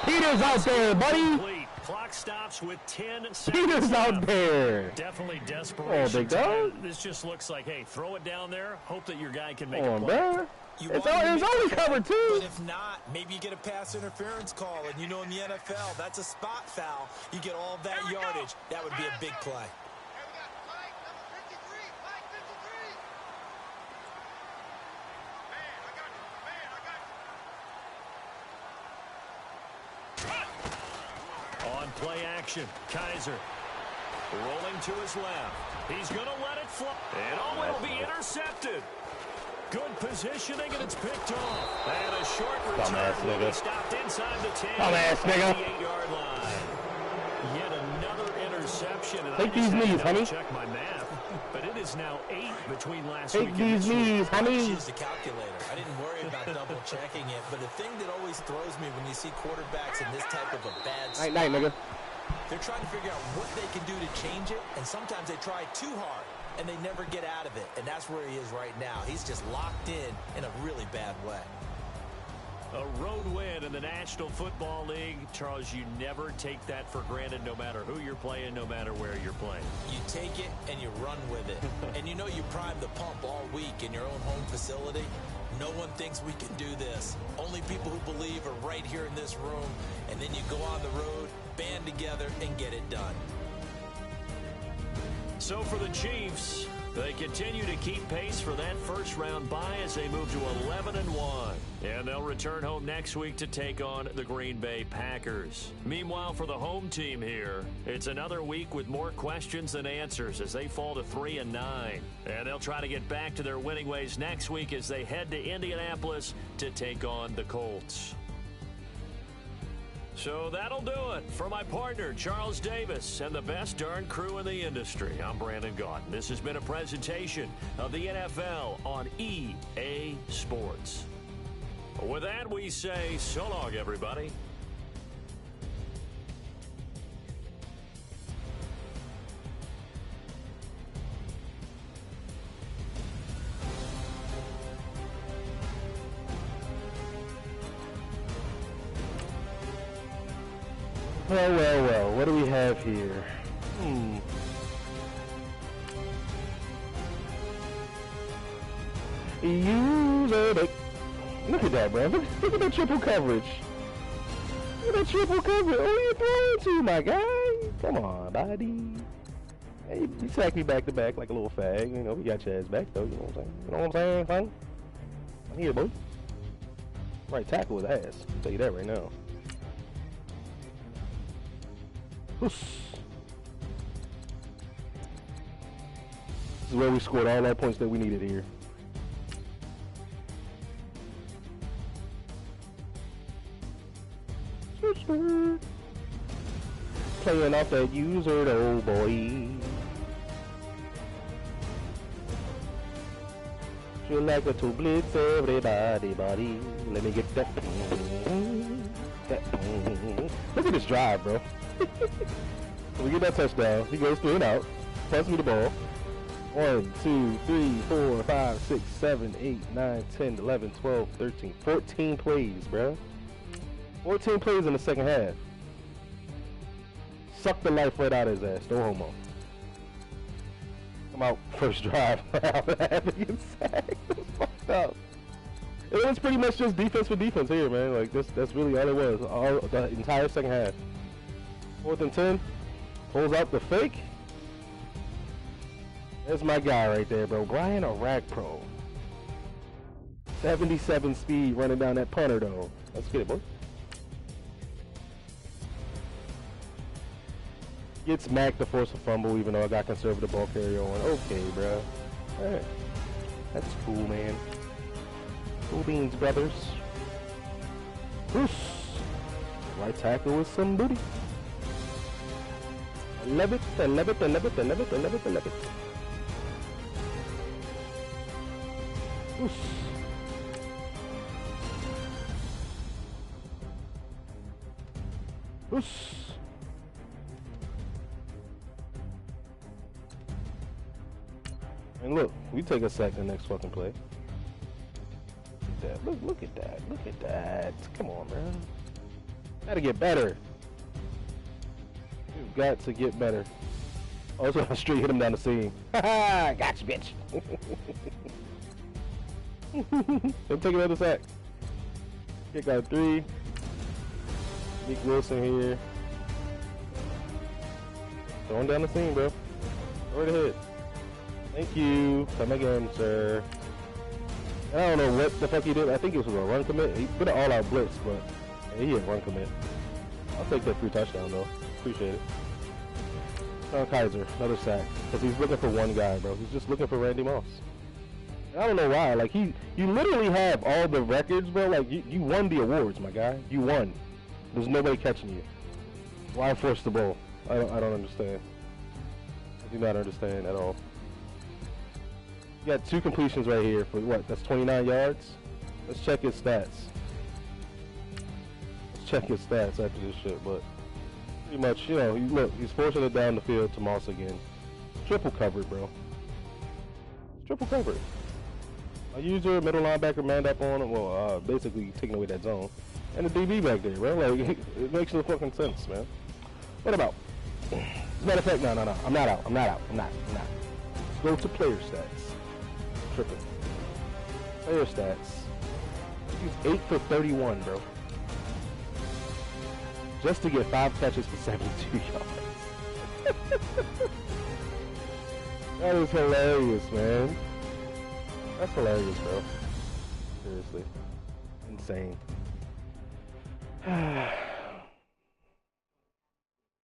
Peter's out there, buddy. Complete. Clock stops with 10 seconds. Peter's out there. Definitely desperation. Oh, big dog. This just looks like, hey, throw it down there. Hope that your guy can make Come a on, play. bro. It's only covered But two. if not, maybe you get a pass interference call. And you know in the NFL, that's a spot foul. You get all that yardage. That would be a big play. On play action, Kaiser rolling to his left. He's going to let it fly. And it'll be intercepted. Good positioning, and it's picked off. And a short return will be stopped inside the 10. Dumbass nigga. 8-yard line. Yet another interception. And Take these knees, honey. Check my math, but it is now 8 between last Take week and these this week. knees, honey. Use the calculator. I didn't worry about double checking it, but the thing that always throws me when you see quarterbacks in this type of a bad spot, Night, nigga. they're trying to figure out what they can do to change it, and sometimes they try too hard, and they never get out of it, and that's where he is right now. He's just locked in a really bad way. A road win in the National Football League. Charles, you never take that for granted, no matter who you're playing, no matter where you're playing. You take it and you run with it. And you know you prime the pump all week in your own home facility. No one thinks we can do this. Only people who believe are right here in this room. And then you go on the road, band together, and get it done. So for the Chiefs, they continue to keep pace for that first-round bye as they move to 11-1. And they'll return home next week to take on the Green Bay Packers. Meanwhile, for the home team here, it's another week with more questions than answers as they fall to 3-9. And they'll try to get back to their winning ways next week as they head to Indianapolis to take on the Colts. So that'll do it. For my partner, Charles Davis, and the best darn crew in the industry, I'm Brandon Gaudin. This has been a presentation of the NFL on EA Sports. With that, we say so long, everybody. Well, what do we have here? Look at that, bro. Look at that triple coverage. Look at that triple coverage. Oh, you're throwing to, my guy. Come on, buddy. Hey, you sacked me back to back like a little fag. You know, we got your ass back, though. You know what I'm saying? You know what I'm saying, son? I'm here, boy. Right tackle with ass. I'll tell you that right now. This is where we scored all our points that we needed here. Playing off that user, though, boy. Feel like a two blitz, everybody, buddy. Let me get that. Look at this drive, bro. We get that touchdown. He goes 3 and out. Pass me the ball. 1, 2, 3, 4, 5, 6, 7, 8, 9, 10, 11, 12, 13. 14 plays, bro. 14 plays in the second half. Suck the life right out of his ass. No homo. Come out first drive. Having get sacked. That's fucked up. It was pretty much just defense for defense here, man. Like that's really all it was. All the entire second half. 4th and 10. Pulls out the fake. There's my guy right there, bro. Brian Orakpo. 77 speed running down that punter, though. Let's get it, boy. Gets smacked to force a fumble, even though I got conservative ball carrier on. Okay, bro. Alright. That's cool, man. Cool beans, brothers. Bruce. Right tackle with some booty. I love it, I love it, I love it, I love it, I love it, I love it. Oof. Oof. And look, we take a sack the next fucking play. Look at that, look at that, look at that. Come on, man. Gotta get better. You've got to get better. Also, I straight hit him down the seam. Haha, gotcha, bitch. Then take another sack. Kick out 3. Nick Wilson here. Throwing down the seam, bro. Right ahead. Thank you. Come again, sir. And I don't know what the fuck he did. I think it was a run commit. He put an all-out blitz, but yeah, he had run commit. I'll take that free touchdown, though. Appreciate it. Kaiser, another sack. Because he's looking for one guy, bro. He's just looking for Randy Moss. And I don't know why. Like, you literally have all the records, bro. Like, you won the awards, my guy. You won. There's nobody catching you. Why force the ball? I don't understand. I do not understand at all. You got 2 completions right here for what? That's 29 yards? Let's check his stats. Let's check his stats after this shit, but pretty much, you know, look, he's forcing it down the field to Moss again. Triple covered, bro. It's triple covered. A user, middle linebacker, manned up on him. Well, basically taking away that zone. And the DB back there, bro. Like, it makes no fucking sense, man. What about? As a matter of fact, no. I'm not out. Let's go to player stats. Tripping. Player stats. He's 8 for 31, bro. Just to get 5 catches for 72 yards. That is hilarious, man. That's hilarious, bro. Seriously. Insane.